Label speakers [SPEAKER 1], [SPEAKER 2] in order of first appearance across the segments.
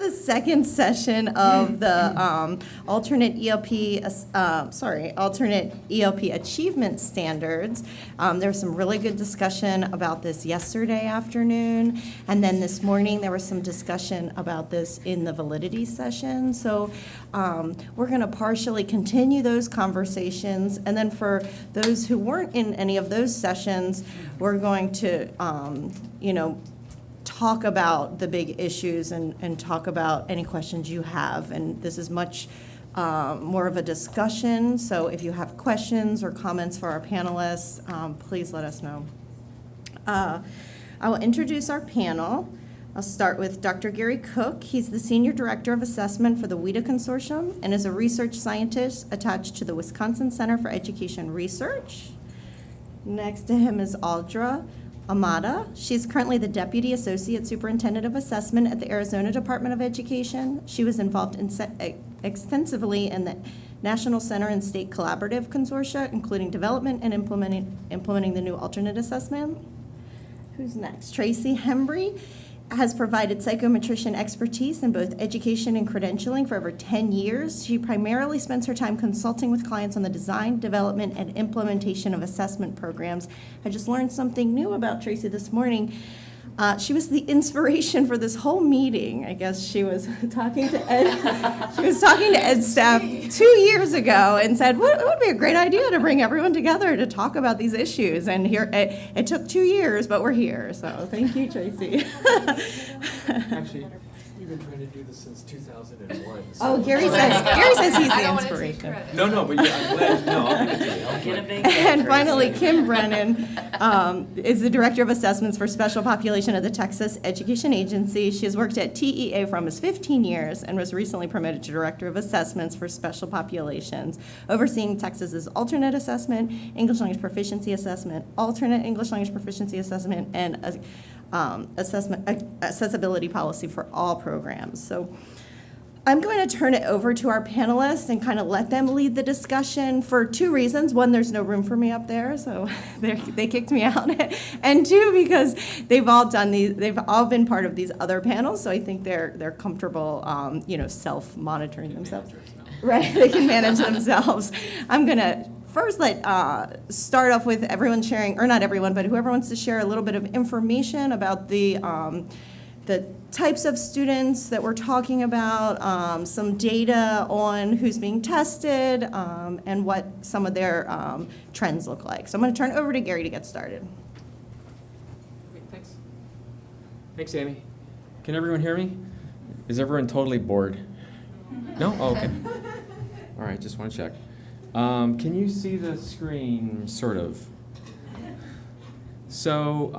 [SPEAKER 1] the second session of the alternate ELP achievement standards. There was some really good discussion about this yesterday afternoon, and then this morning there was some discussion about this in the validity session. So we're going to partially continue those conversations, and then for those who weren't in any of those sessions, we're going to, talk about the big issues and talk about any questions you have. And this is much more of a discussion, so if you have questions or comments for our panelists, please let us know. I will introduce our panel. I'll start with Dr. Gary Cook. He's the Senior Director of Assessment for the WIDA Consortium and is a research scientist attached to the Wisconsin Center for Education Research. Next to him is Audra Amada. She's currently the Deputy Associate Superintendent of Assessment at the Arizona Department of Education. She was involved extensively in the National Center and State Collaborative Consortia, including development and implementing the new alternate assessment. Who's next? Tracy Hembry has provided psychometrician expertise in both education and credentialing for over 10 years. She primarily spends her time consulting with clients on the design, development, and implementation of assessment programs. I just learned something new about Tracy this morning. She was the inspiration for this whole meeting. I guess she was talking to Ed. She was talking to Ed's staff 2 years ago and said, "What would be a great idea to bring everyone together to talk about these issues?" And here, it took 2 years, but we're here. So thank you, Tracy.
[SPEAKER 2] Actually, we've been trying to do this since 2001. So.
[SPEAKER 1] Oh, Gary says he's the inspiration.
[SPEAKER 2] No, but yeah, I'm glad. No, I'll give it to you. I'll
[SPEAKER 3] Get a big
[SPEAKER 1] And finally, Kim Brennan is the Director of Assessments for Special Population at the Texas Education Agency. She has worked at TEA for almost 15 years and was recently promoted to Director of Assessments for Special Populations, overseeing Texas's alternate assessment, English language proficiency assessment, alternate English language proficiency assessment, and accessibility policy for all programs. So I'm going to turn it over to our panelists and kind of let them lead the discussion for 2 reasons. One, there's no room for me up there, so they kicked me out. And 2, because they've all been part of these other panels, so I think they're comfortable, self-monitoring themselves. Right, they can manage themselves. I'm going to first start off with everyone sharing, or not everyone, but whoever wants to share a little bit of information about the types of students that we're talking about, some data on who's being tested, and what some of their trends look like. So I'm going to turn it over to Gary to get started.
[SPEAKER 2] Okay, thanks. Thanks, Amy. Can everyone hear me? Is everyone totally bored? No? Oh, okay. All right, just want to check. Can you see the screen, sort of? So,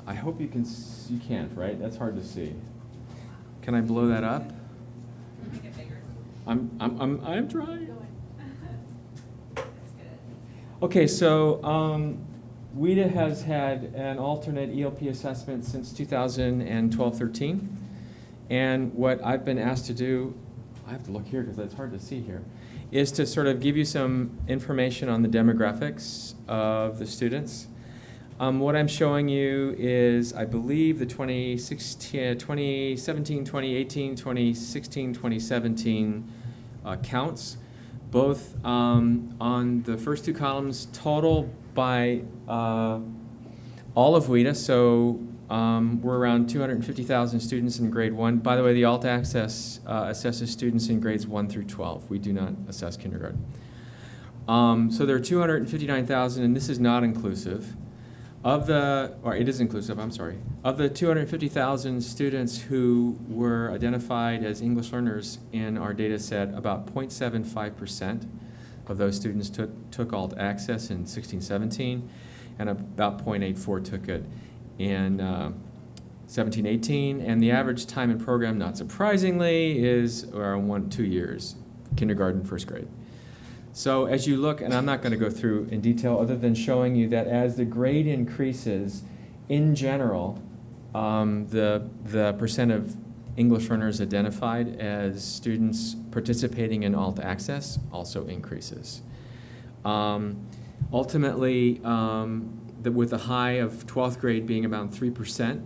[SPEAKER 2] I hope you can, you can't, right? That's hard to see. Can I blow that up?
[SPEAKER 3] Make it bigger.
[SPEAKER 2] I'm trying. Okay, so, WIDA has had an alternate ELP assessment since 2012-13. And what I've been asked to do, I have to look here because it's hard to see here, is to sort of give you some information on the demographics of the students. What I'm showing you is, I believe, the 2017, 2018, 2016, 2017 counts, both on the first 2 columns, total by all of WIDA. So we're around 250,000 students in grade 1. By the way, the Alt Access assesses students in grades 1 through 12. We do not assess kindergarten. So there are 259,000, and this is not inclusive. It is inclusive, I'm sorry. Of the 250,000 students who were identified as English learners in our data set, about 0.75% of those students took Alt Access in 16-17, and about 0.84 took it in 17-18, and the average time in program, not surprisingly, is around 2 years, kindergarten, first grade. So as you look, and I'm not going to go through in detail other than showing you that as the grade increases, in general, the percent of English learners identified as students participating in Alt Access also increases. Ultimately, with a high of 12th grade being about 3%,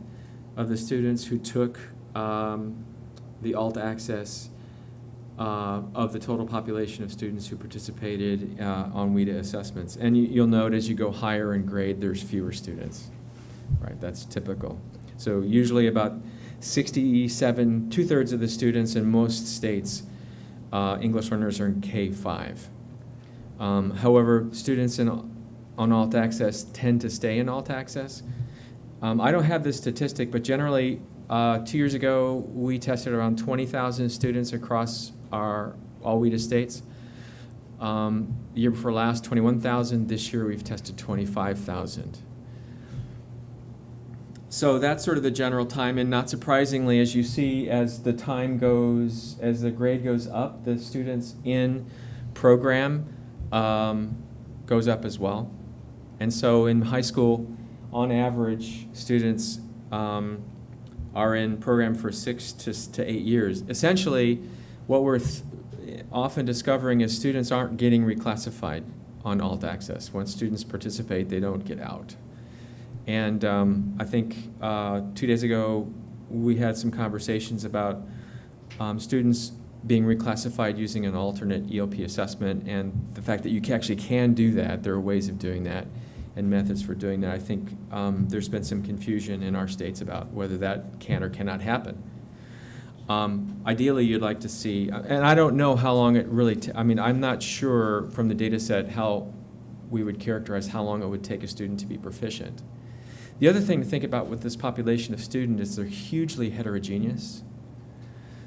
[SPEAKER 2] of the students who took the alt access of the total population of students who participated on WIDA assessments. And you'll note as you go higher in grade, there's fewer students, right? That's typical. So usually about 67, 2/3 of the students in most states, English learners are in K-5. However, students on alt access tend to stay in alt access. I don't have this statistic, but generally 2 years ago, we tested around 20,000 students across all WIDA states. The year before last, 21,000. This year, we've tested 25,000. So that's sort of the general time, and not surprisingly, as you see, as the grade goes up, the students in program goes up as well. And so in high school, on average, students are in program for 6 to 8 years. Essentially, what we're often discovering is students aren't getting reclassified on alt access. Once students participate, they don't get out. And I think 2 days ago, we had some conversations about students being reclassified using an alternate ELP assessment, and the fact that you actually can do that. There are ways of doing that and methods for doing that. I think there's been some confusion in our states about whether that can or cannot happen. Ideally, you'd like to see, and I don't know how long it really, I'm not sure from the data set how we would characterize how long it would take a student to be proficient. The other thing to think about with this population of students is they're hugely heterogeneous.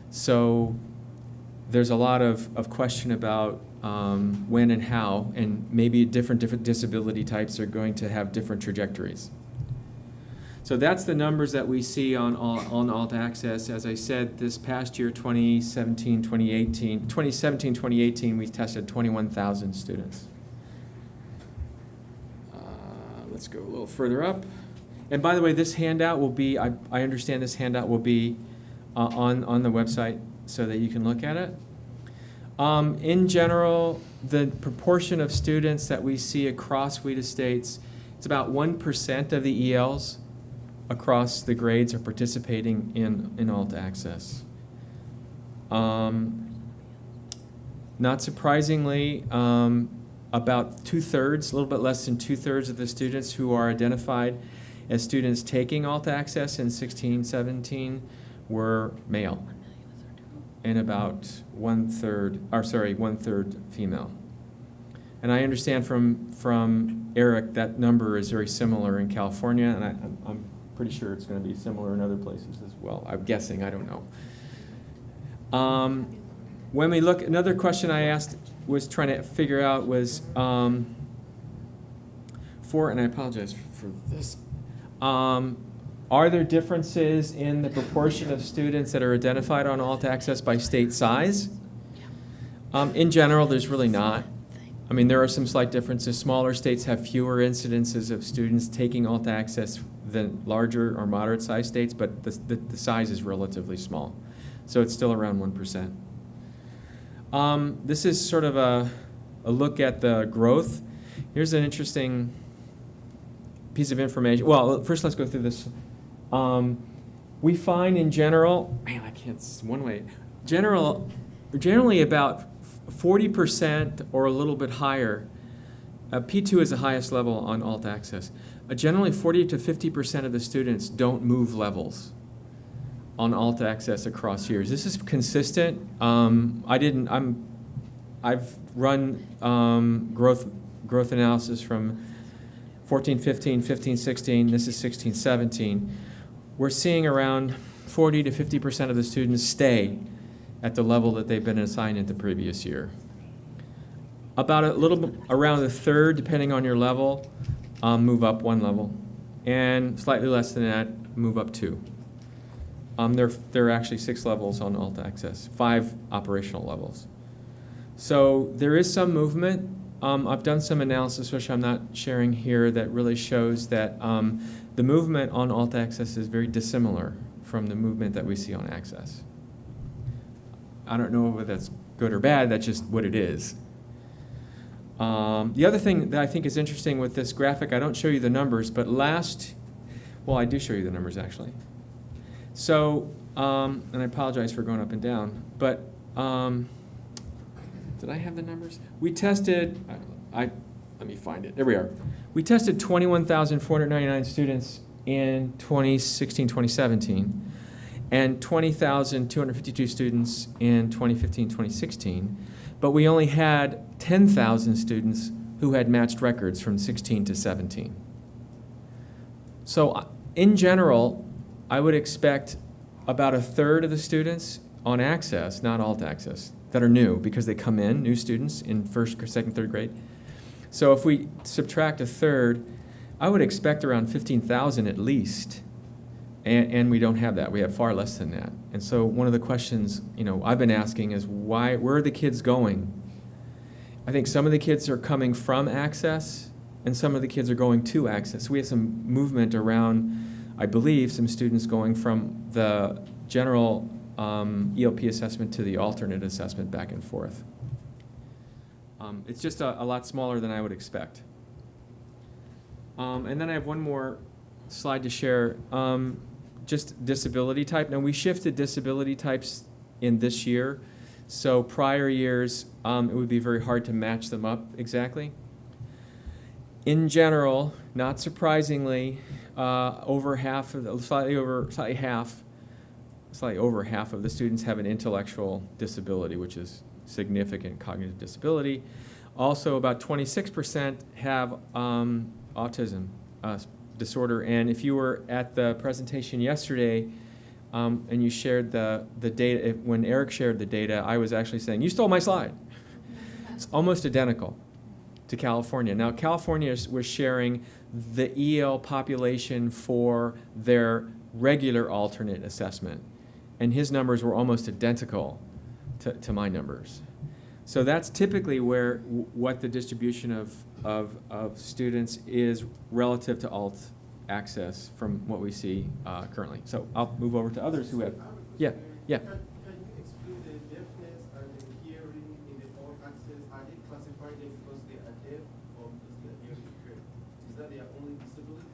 [SPEAKER 2] So there's a lot of question about when and how, and maybe different disability types are going to have different trajectories. So that's the numbers that we see on alt access. As I said, this past year, 2017-2018, we tested 21,000 students. Let's go a little further up. And by the way, this handout will be, I understand this handout will be on the website so that you can look at it. In general, the proportion of students that we see across WIDA states, it's about 1% of the ELs across the grades are participating in alt access. Not surprisingly, about 2/3, a little bit less than 2/3 of the students who are identified as students taking alt access in 16-17 were male, and about 1/3 female. And I understand from Eric that number is very similar in California, and I'm pretty sure it's going to be similar in other places as well. I'm guessing, I don't know. When we look, another question I asked was trying to figure out was and I apologize for this, are there differences in the proportion of students that are identified on alt access by state size? In general, there's really not. I mean, there are some slight differences. Smaller states have fewer incidences of students taking alt access than larger or moderate sized states, but the size is relatively small. So it's still around 1%. This is sort of a look at the growth. Here's an interesting piece of information. Well, first let's go through this. We find in general, man, I can't, one way, generally about 40% or a little bit higher. P2 is the highest level on alt access. Generally 40 to 50% of the students don't move levels on alt access across years. This is consistent. I've run growth analysis from 14-15, 15-16, this is 16-17. We're seeing around 40 to 50% of the students stay at the level that they've been assigned in the previous year. About a little bit, around a third, depending on your level, move up 1 level. And slightly less than that, move up 2. There are actually 6 levels on alt access, 5 operational levels. So there is some movement. I've done some analysis, which I'm not sharing here, that really shows that the movement on alt access is very dissimilar from the movement that we see on access. I don't know whether that's good or bad, that's just what it is. The other thing that I think is interesting with this graphic, I don't show you the numbers, but well, I do show you the numbers actually. So, and I apologize for going up and down, but did I have the numbers? We tested, let me find it. There we are. We tested 21,499 students in 2016, 2017, and 20,252 students in 2015, 2016, but we only had 10,000 students who had matched records from 16 to 17. So in general, I would expect about a third of the students on Access, not Alt Access, that are new because they come in, new students in first, second, third grade. So if we subtract a third, I would expect around 15,000 at least. And we don't have that. We have far less than that. And so one of the questions, I've been asking is where are the kids going? I think some of the kids are coming from Access, and some of the kids are going to Access. We have some movement around, I believe, some students going from the general ELP assessment to the alternate assessment back and forth. It's just a lot smaller than I would expect. And then I have one more slide to share. Just disability type. Now, we shifted disability types in this year, so prior years it would be very hard to match them up exactly. In general, not surprisingly, over half of slightly over half of the students have an intellectual disability, which is significant cognitive disability. Also, about 26% have autism disorder. And if you were at the presentation yesterday and you shared the data, when Eric shared the data, I was actually saying, you stole my slide. It's almost identical to California. Now, California was sharing the EL population for their regular alternate assessment, and his numbers were almost identical to my numbers. So that's typically what the distribution of students is relative to alt access from what we see currently. So I'll move over to others who have, yeah.
[SPEAKER 4] Can you explain the deafness and the hearing in the alt access? Are they classified because they are deaf or because they are hearing impaired? Is that their only disability?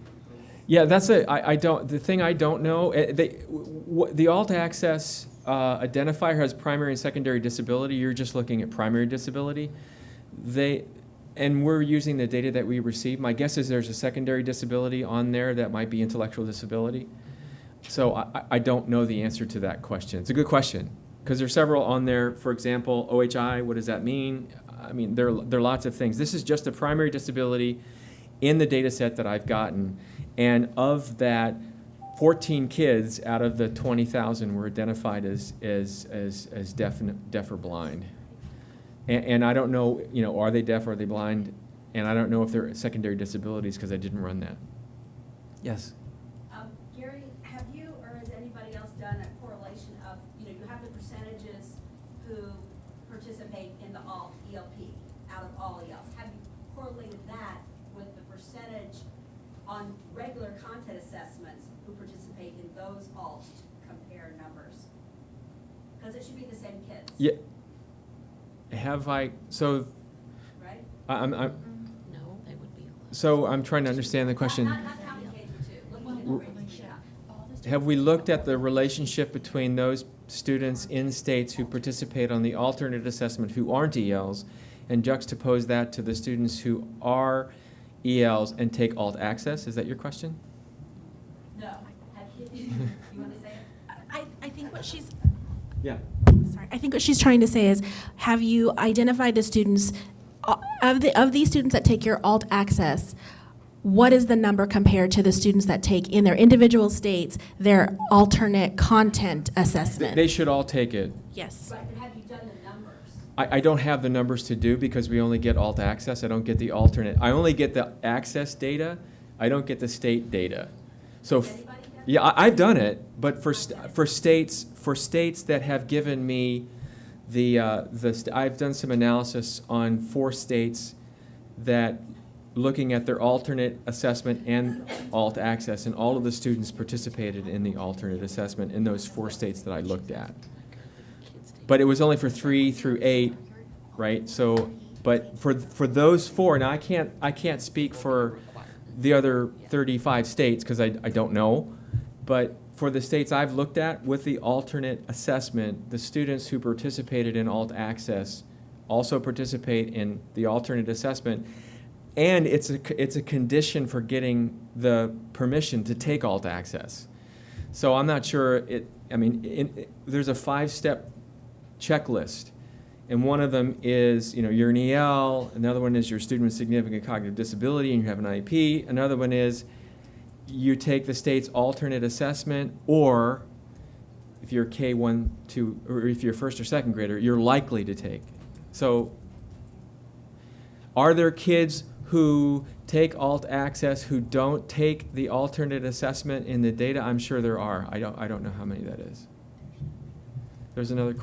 [SPEAKER 2] Yeah, that's it. I don't. The thing I don't know. The alt access identifier has primary and secondary disability. You're just looking at primary disability. And we're using the data that we receive. My guess is there's a secondary disability on there that might be intellectual disability. So I don't know the answer to that question. It's a good question because there's several on there. For example, OHI. What does that mean? I mean, there are lots of things. This is just a primary disability in the data set that I've gotten. And of that, 14 kids out of the 20,000 were identified as deaf or blind. And I don't know, are they deaf or are they blind? And I don't know if they're secondary disabilities because I didn't run that. Yes?
[SPEAKER 5] Gary, have you or has anybody else done a correlation of, you have the percentages who participate in the alt ELP out of all ELs. Have you correlated that with the percentage on regular content assessments who participate in those alts to compare numbers? Because it should be the same kids.
[SPEAKER 2] Yeah. Have I, so,
[SPEAKER 5] Right?
[SPEAKER 2] I'm
[SPEAKER 6] No, they would be.
[SPEAKER 2] so I'm trying to understand the question.
[SPEAKER 5] Not counting K through 2, looking at the rates, yeah.
[SPEAKER 2] Have we looked at the relationship between those students in states who participate on the alternate assessment who aren't ELs and juxtapose that to the students who are ELs and take alt access? Is that your question?
[SPEAKER 5] No. You want to say it?
[SPEAKER 6] I think what she's,
[SPEAKER 2] Yeah.
[SPEAKER 6] sorry, I think what she's trying to say is, have you identified the students, of these students that take your alt access, what is the number compared to the students that take in their individual states their alternate content assessment?
[SPEAKER 2] They should all take it.
[SPEAKER 6] Yes.
[SPEAKER 5] Right, but have you done the numbers?
[SPEAKER 2] I don't have the numbers to do because we only get alt access. I don't get the alternate. I only get the access data. I don't get the state data. So,
[SPEAKER 5] Has anybody done that?
[SPEAKER 2] yeah, I've done it, but for states that have given me I've done some analysis on 4 states that looking at their alternate assessment and alt access, and all of the students participated in the alternate assessment in those 4 states that I looked at. But it was only for 3 through 8, right? So, but for those 4, now I can't speak for the other 35 states because I don't know, but for the states I've looked at with the alternate assessment, the students who participated in alt access also participate in the alternate assessment. And it's a condition for getting the permission to take alt access. So I'm not sure there's a 5-step checklist. And one of them is, you're an EL. Another one is you're a student with significant cognitive disability and you have an IEP. Another one is you take the state's alternate assessment, or if you're K1, 2, or if you're first or second grader, you're likely to take. So are there kids who take alt access who don't take the alternate assessment in the data? I'm sure there are. I don't know how many that is. There's another.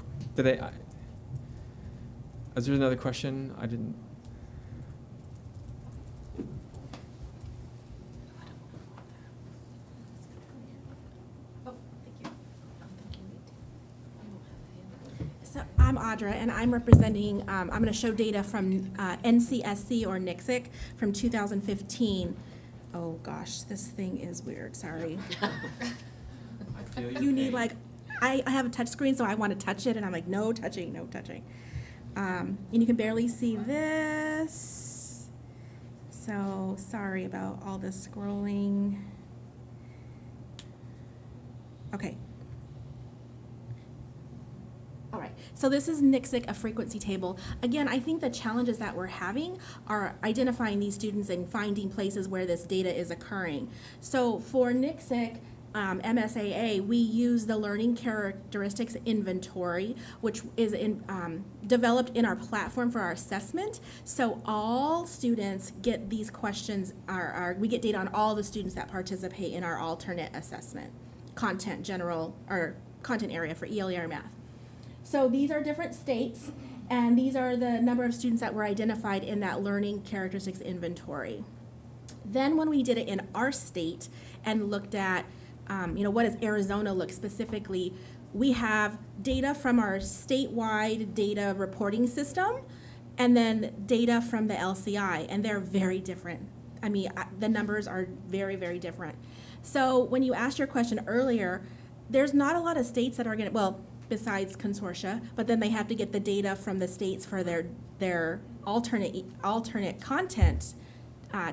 [SPEAKER 2] Is there another question? I didn't.
[SPEAKER 6] So I'm Audra, and I'm representing, I'm going to show data from NCSC or NCSC from 2015. Oh gosh, this thing is weird, sorry.
[SPEAKER 2] I feel
[SPEAKER 6] You need I have a touch screen, so I want to touch it, and I'm like, no touching, no touching. And you can barely see this. So sorry about all this scrolling. Okay. All right, so this is NCSC, a frequency table. Again, I think the challenges that we're having are identifying these students and finding places where this data is occurring. So for NCSC, MSAA, we use the Learning Characteristics Inventory, which is developed in our platform for our assessment. So all students get these questions, we get data on all the students that participate in our alternate assessment, content area for ELE or math. So these are different states, and these are the number of students that were identified in that Learning Characteristics Inventory. Then when we did it in our state and looked at, what does Arizona look specifically, we have data from our statewide data reporting system and then data from the LCI, and they're very different. The numbers are very, very different. So when you asked your question earlier, there's not a lot of states that are going to, besides consortia, but then they have to get the data from the states for their alternate content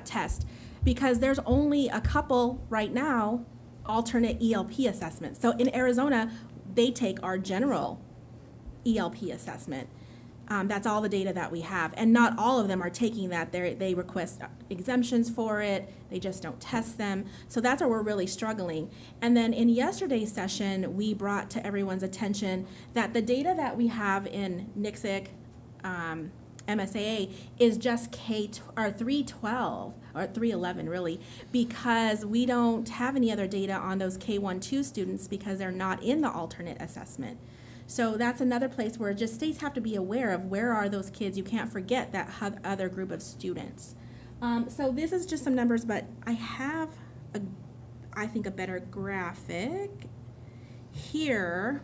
[SPEAKER 6] test, because there's only a couple right now alternate ELP assessments. So in Arizona, they take our general ELP assessment. That's all the data that we have, and not all of them are taking that. They request exemptions for it. They just don't test them. So that's where we're really struggling. And then in yesterday's session, we brought to everyone's attention that the data that we have in NCSC, MSAA is just 312 or 311 really, because we don't have any other data on those K1-2 students because they're not in the alternate assessment. So that's another place where just states have to be aware of where are those kids. You can't forget that other group of students. So this is just some numbers, but I have, I think, a better graphic. Here,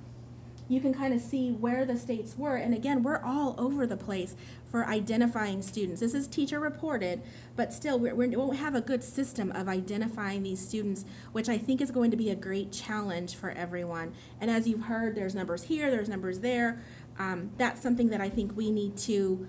[SPEAKER 6] you can kind of see where the states were. And again, we're all over the place for identifying students. This is teacher reported, but still we won't have a good system of identifying these students, which I think is going to be a great challenge for everyone. And as you've heard, there's numbers here, there's numbers there. That's something that I think we need to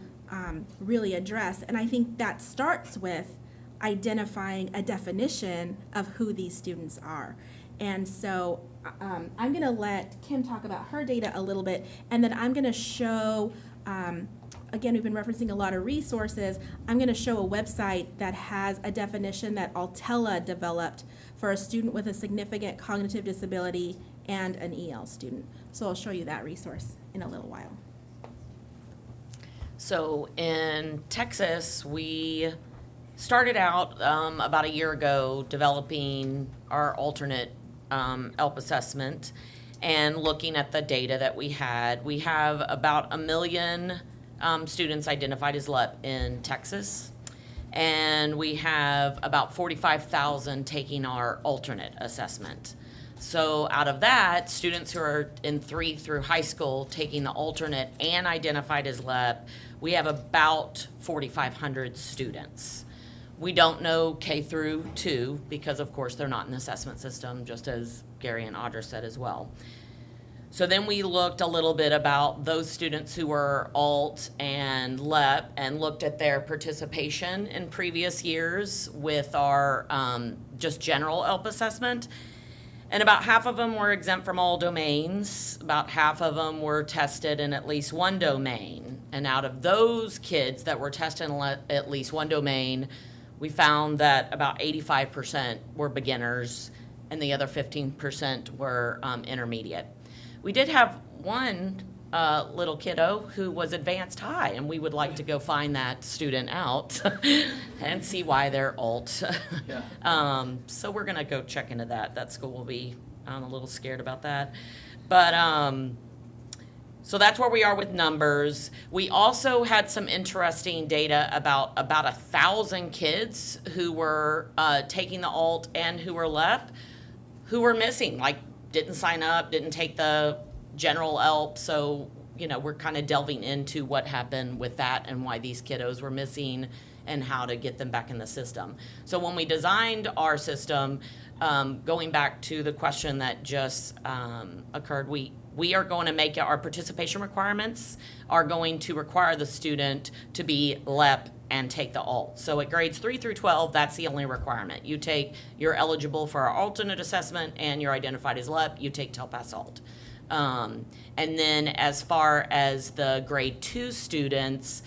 [SPEAKER 6] really address. And I think that starts with identifying a definition of who these students are. And so I'm going to let Kim talk about her data a little bit, and then I'm going to show, again, we've been referencing a lot of resources. I'm going to show a website that has a definition that Altella developed for a student with a significant cognitive disability and an EL student. So I'll show you that resource in a little while.
[SPEAKER 3] So in Texas, we started out about a year ago developing our alternate ELP assessment and looking at the data that we had. We have about 1 million students identified as LEP in Texas, and we have about 45,000 taking our alternate assessment. So out of that, students who are in 3 through high school taking the alternate and identified as LEP, we have about 4,500 students. We don't know K through 2 because, of course, they're not in the assessment system, just as Gary and Audra said as well. So then we looked a little bit about those students who were alt and LEP and looked at their participation in previous years with our just general ELP assessment. And about half of them were exempt from all domains. About half of them were tested in at least one domain. And out of those kids that were tested in at least one domain, we found that about 85% were beginners and the other 15% were intermediate. We did have one little kiddo who was advanced high, and we would like to go find that student out and see why they're alt.
[SPEAKER 2] Yeah.
[SPEAKER 3] So we're gonna go check into that. That school will be a little scared about that. But so that's where we are with numbers. We also had some interesting data about 1,000 kids who were taking the alt and who were LEP, who were missing, like didn't sign up, didn't take the general ELP. So, you know, we're kind of delving into what happened with that and why these kiddos were missing and how to get them back in the system. So when we designed our system, going back to the question that just occurred, we are going to make it, our participation requirements are going to require the student to be LEP and take the alt. So at grades 3 through 12, that's the only requirement. You're eligible for our alternate assessment and you're identified as LEP, you take TELPAS alt. And then as far as the grade 2 students,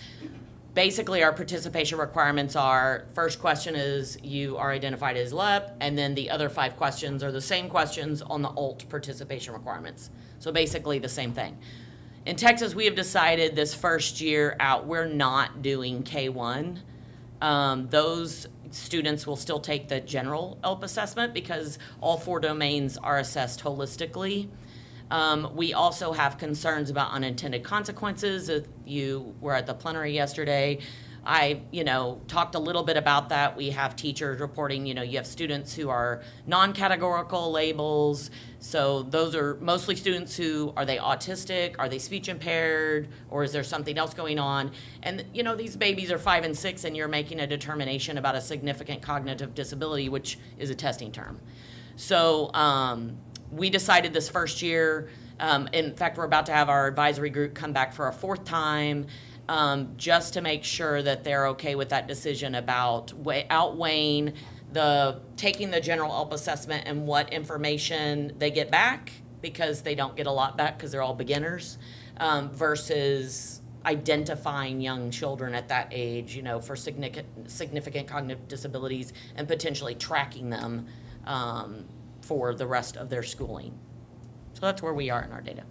[SPEAKER 3] basically our participation requirements are, first question is you are identified as LEP, and then the other 5 questions are the same questions on the alt participation requirements. So basically the same thing. In Texas, we have decided this first year out, we're not doing K1. Those students will still take the general ELP assessment because all 4 domains are assessed holistically. We also have concerns about unintended consequences. If you were at the plenary yesterday, I, talked a little bit about that. We have teachers reporting, you have students who are non-categorical labels. So those are mostly students who, are they autistic? Are they speech impaired? Or is there something else going on? And, these babies are 5 and 6 and you're making a determination about a significant cognitive disability, which is a testing term. So we decided this first year, in fact, we're about to have our advisory group come back for a 4th time, just to make sure that they're okay with that decision about outweighing taking the general ELP assessment and what information they get back, because they don't get a lot back because they're all beginners, versus identifying young children at that age, for significant cognitive disabilities and potentially tracking them for the rest of their schooling. So that's where we are in our data.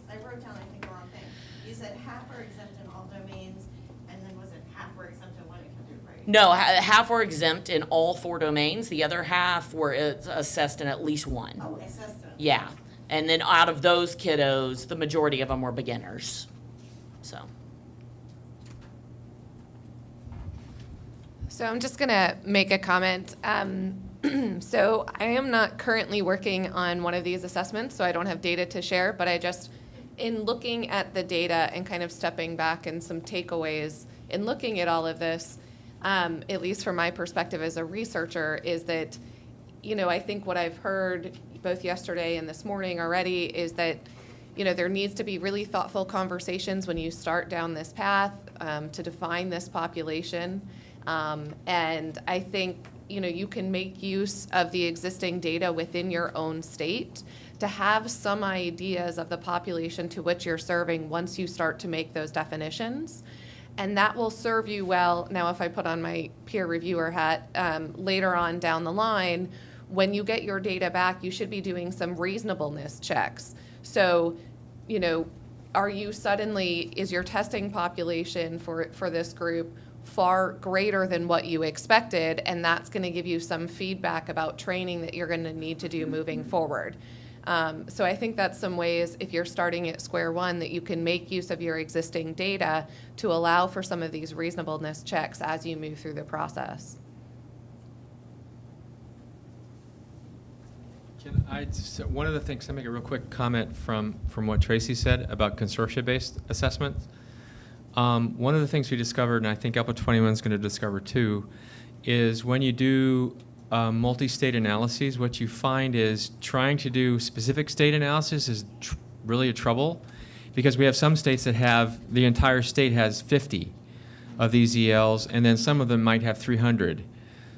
[SPEAKER 1] I wrote down, I think, the wrong thing. You said half are exempt in all domains, and then was it half were exempt in one? I can't do it right.
[SPEAKER 3] No, half were exempt in all 4 domains. The other half were assessed in at least one.
[SPEAKER 1] Oh, assessed in.
[SPEAKER 3] Yeah. And then out of those kiddos, the majority of them were beginners. So.
[SPEAKER 7] So I'm just going to make a comment. So I am not currently working on one of these assessments, so I don't have data to share, but in looking at the data and kind of stepping back and some takeaways in looking at all of this, at least from my perspective as a researcher, is that, I think what I've heard both yesterday and this morning already is that, there needs to be really thoughtful conversations when you start down this path to define this population. And I think, you can make use of the existing data within your own state to have some ideas of the population to which you're serving once you start to make those definitions. And that will serve you well. Now, if I put on my peer reviewer hat, later on down the line, when you get your data back, you should be doing some reasonableness checks. So, is your testing population for this group far greater than what you expected, and that's going to give you some feedback about training that you're going to need to do moving forward. So I think that's some ways, if you're starting at square one, that you can make use of your existing data to allow for some of these reasonableness checks as you move through the process.
[SPEAKER 2] One of the things, I'll make a real quick comment from what Tracy said about consortia-based assessments. One of the things we discovered, and I think ELPA 21 is going to discover too, is when you do multi-state analyses, what you find is trying to do specific state analysis is really a trouble, because we have some states that have, the entire state has 50 of these ELs, and then some of them might have 300.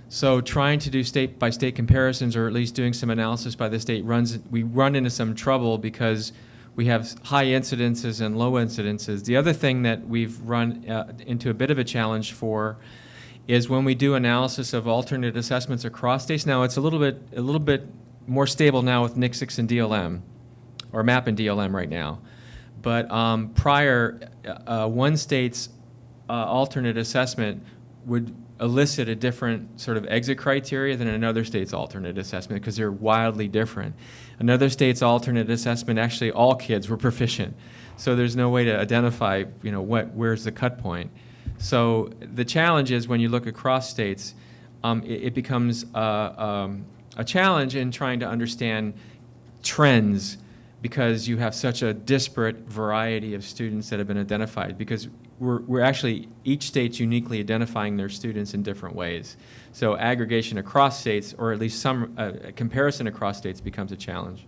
[SPEAKER 2] So trying to do state-by-state comparisons, or at least doing some analysis by the state, we run into some trouble because we have high incidences and low incidences. The other thing that we've run into a bit of a challenge for is when we do analysis of alternate assessments across states. Now it's a little bit more stable now with NIC6 and DLM, or MAP and DLM right now. But prior, one state's alternate assessment would elicit a different sort of exit criteria than another state's alternate assessment, because they're wildly different. Another state's alternate assessment, actually all kids were proficient. So there's no way to identify, where's the cut point. So the challenge is when you look across states, it becomes a challenge in trying to understand trends, because you have such a disparate variety of students that have been identified, because we're actually, each state's uniquely identifying their students in different ways. So aggregation across states, or at least some comparison across states, becomes a challenge.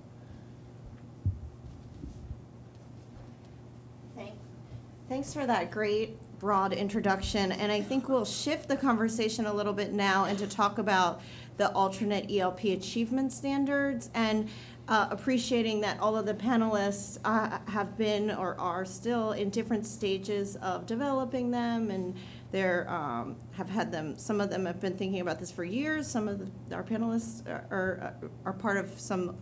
[SPEAKER 1] Thanks for that great broad introduction, and I think we'll shift the conversation a little bit now and to talk about the alternate ELP achievement standards, and appreciating that all of the panelists have been or are still in different stages of developing them, and they're have had them. Some of them have been thinking about this for years. Some of our panelists are part of some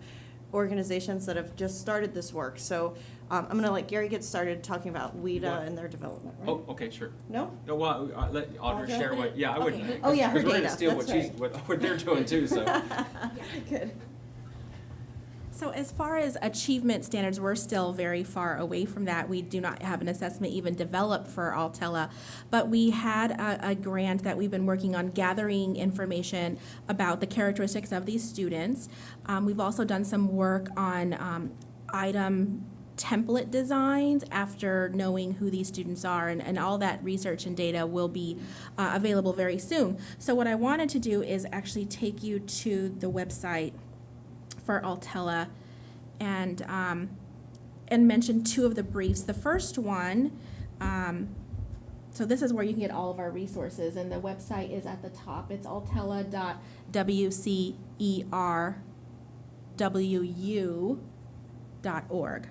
[SPEAKER 1] organizations that have just started this work. So I'm going to let Gary get started talking about WIDA and their development. Right?
[SPEAKER 2] Oh, okay, sure.
[SPEAKER 1] No?
[SPEAKER 2] No, well, let Audra share what. Yeah, I
[SPEAKER 1] Okay.
[SPEAKER 2] wouldn't.
[SPEAKER 1] Oh, yeah, her
[SPEAKER 2] because we're
[SPEAKER 1] data.
[SPEAKER 2] gonna steal
[SPEAKER 1] That's
[SPEAKER 2] what they're doing too. So.
[SPEAKER 1] Good.
[SPEAKER 6] So as far as achievement standards, we're still very far away from that. We do not have an assessment even developed for Altella, but we had a grant that we've been working on gathering information about the characteristics of these students. We've also done some work on item template designs after knowing who these students are, and all that research and data will be available very soon. So what I wanted to do is actually take you to the website for Altella and mention two of the briefs. The first one, so this is where you can get all of our resources, and the website is at the top. It's altella.wcerwu.org.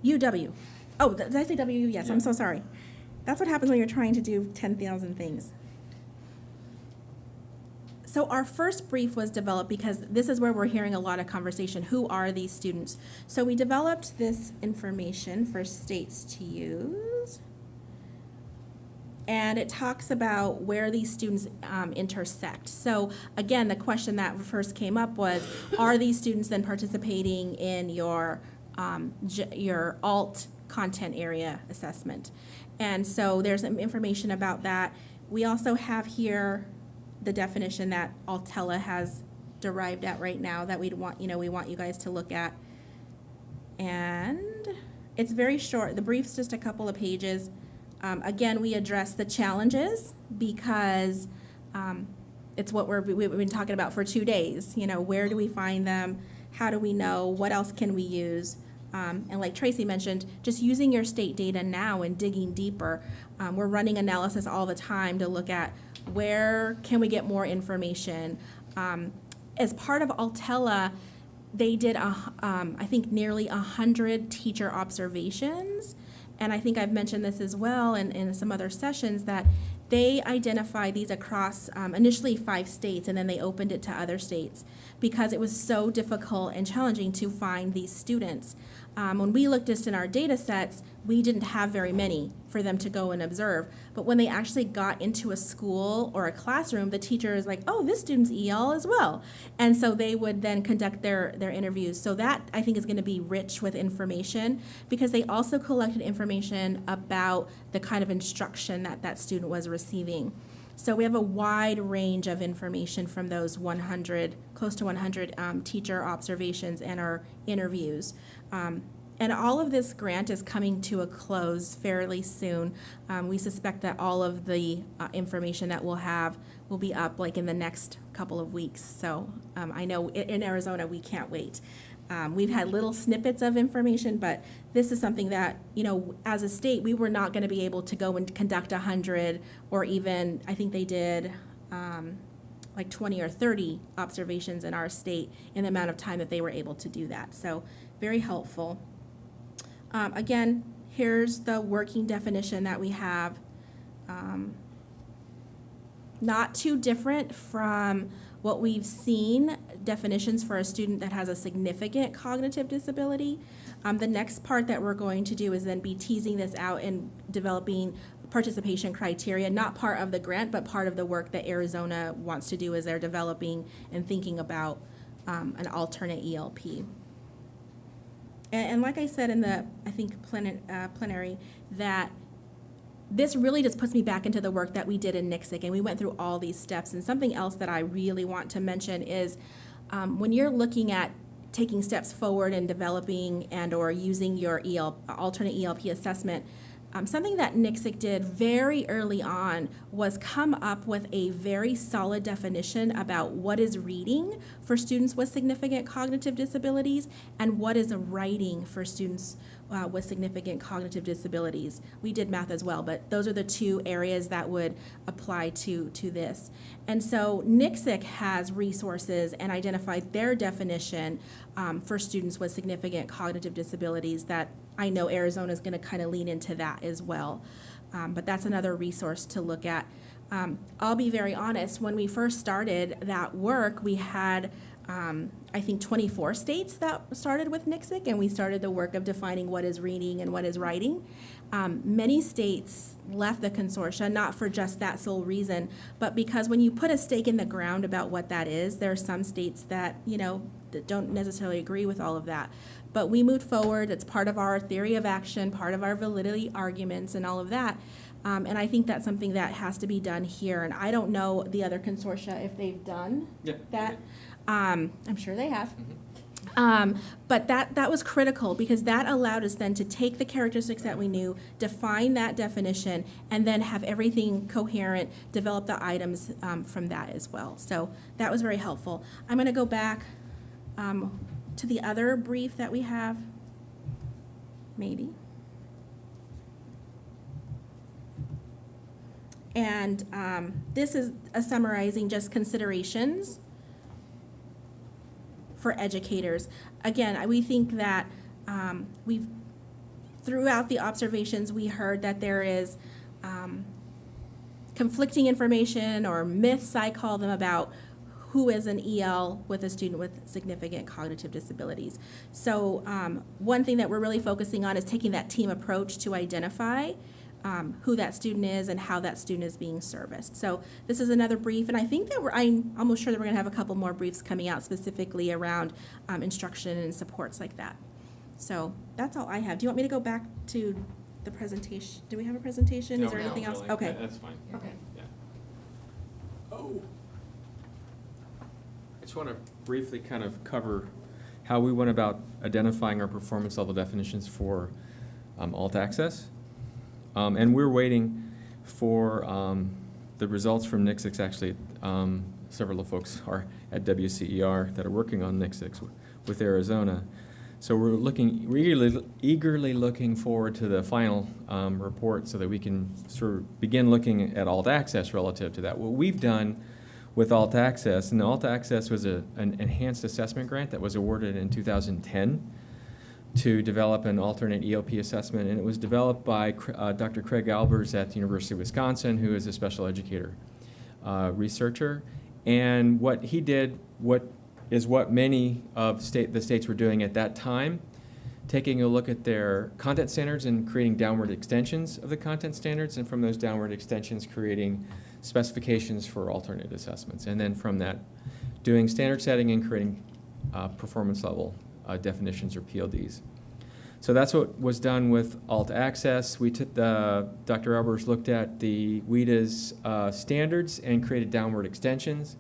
[SPEAKER 6] UW. Oh, did I say WU? Yes,
[SPEAKER 2] Yeah.
[SPEAKER 6] I'm so sorry. That's what happens when you're trying to do 10,000 things. So our first brief was developed because this is where we're hearing a lot of conversation. Who are these students? So we developed this information for states to use. And it talks about where these students intersect. So again, the question that first came up was, are these students then participating in your alt content area assessment? And so there's some information about that. We also have here the definition that Altella has derived at right now that we want you guys to look at. And it's very short. The brief's just a couple of pages. Again, we address the challenges because it's what we've been talking about for 2 days. Where do we find them? How do we know? What else can we use? And like Tracy mentioned, just using your state data now and digging deeper. We're running analysis all the time to look at where can we get more information. As part of Altella, they did, I think, nearly 100 teacher observations. And I think I've mentioned this as well in some other sessions, that they identified these across initially 5 states, and then they opened it to other states because it was so difficult and challenging to find these students. When we looked just in our data sets, we didn't have very many for them to go and observe. But when they actually got into a school or a classroom, the teacher is like, oh, this student's EL as well. And so they would then conduct their interviews. So that, I think, is going to be rich with information because they also collected information about the kind of instruction that that student was receiving. So we have a wide range of information from those 100, close to 100 teacher observations and our interviews. And all of this grant is coming to a close fairly soon. We suspect that all of the information that we'll have will be up like in the next couple of weeks. So I know in Arizona, we can't wait. We've had little snippets of information, but this is something that, you know, as a state, we were not going to be able to go and conduct 100 or even, I think they did like 20 or 30 observations in our state in the amount of time that they were able to do that. So very helpful. Again, here's the working definition that we have. Not too different from what we've seen definitions for a student that has a significant cognitive disability. The next part that we're going to do is then be teasing this out and developing participation criteria, not part of the grant, but part of the work that Arizona wants to do as they're developing and thinking about an alternate ELP. And like I said in the, I think, plenary, that this really just puts me back into the work that we did in NCSIC, and we went through all these steps. And something else that I really want to mention is when you're looking at taking steps forward and developing and or using your alternate ELP assessment, something that NCSIC did very early on was come up with a very solid definition about what is reading for students with significant cognitive disabilities and what is writing for students with significant cognitive disabilities. We did math as well, but those are the two areas that would apply to this. And so NCSIC has resources and identified their definition for students with significant cognitive disabilities that I know Arizona is going to kind of lean into that as well. But that's another resource to look at. I'll be very honest, when we first started that work, we had I think 24 states that started with NCSIC, and we started the work of defining what is reading and what is writing. Many states left the consortia, not for just that sole reason, but because when you put a stake in the ground about what that is, there are some states that, you know, that don't necessarily agree with all of that. But we moved forward. It's part of our theory of action, part of our validity arguments and all of that. And I think that's something that has to be done here. And I don't know the other consortia if they've done that. I'm sure they have. But that was critical because that allowed us then to take the characteristics that we knew, define that definition, and then have everything coherent, develop the items from that as well. So that was very helpful. I'm going to go back to the other brief that we have, maybe. And this is summarizing just considerations for educators. Again, we think that throughout the observations, we heard that there is conflicting information or myths, I call them, about who is an EL with a student with significant cognitive disabilities. So one thing that we're really focusing on is taking that team approach to identify who that student is and how that student is being serviced. So this is another brief, and I think that I'm almost sure that we're going to have a couple more briefs coming out specifically around instruction and supports like that. So that's all I have. Do you want me to go back to the presentation? Do we have a presentation? Is there anything else?
[SPEAKER 2] Really.
[SPEAKER 6] Okay.
[SPEAKER 2] That's fine.
[SPEAKER 6] Okay.
[SPEAKER 2] Yeah. Oh. I just want to briefly kind of cover how we went about identifying our performance level definitions for alt access. And we're waiting for the results from NCSIC. Actually, several of folks are at WCER that are working on NCSIC with Arizona. So we're eagerly looking forward to the final report so that we can sort of begin looking at alt access relative to that. What we've done with alt access, and alt access was an enhanced assessment grant that was awarded in 2010. To develop an alternate ELP assessment, and it was developed by Dr. Craig Albers at the University of Wisconsin, who is a special educator researcher. And what he did, what many of the states were doing at that time, taking a look at their content standards and creating downward extensions of the content standards, and from those downward extensions creating specifications for alternate assessments. And then from that, doing standard setting and creating performance level definitions or PLDs. So that's what was done with alt access. We took Dr. Albers looked at the WIDA's standards and created downward extensions.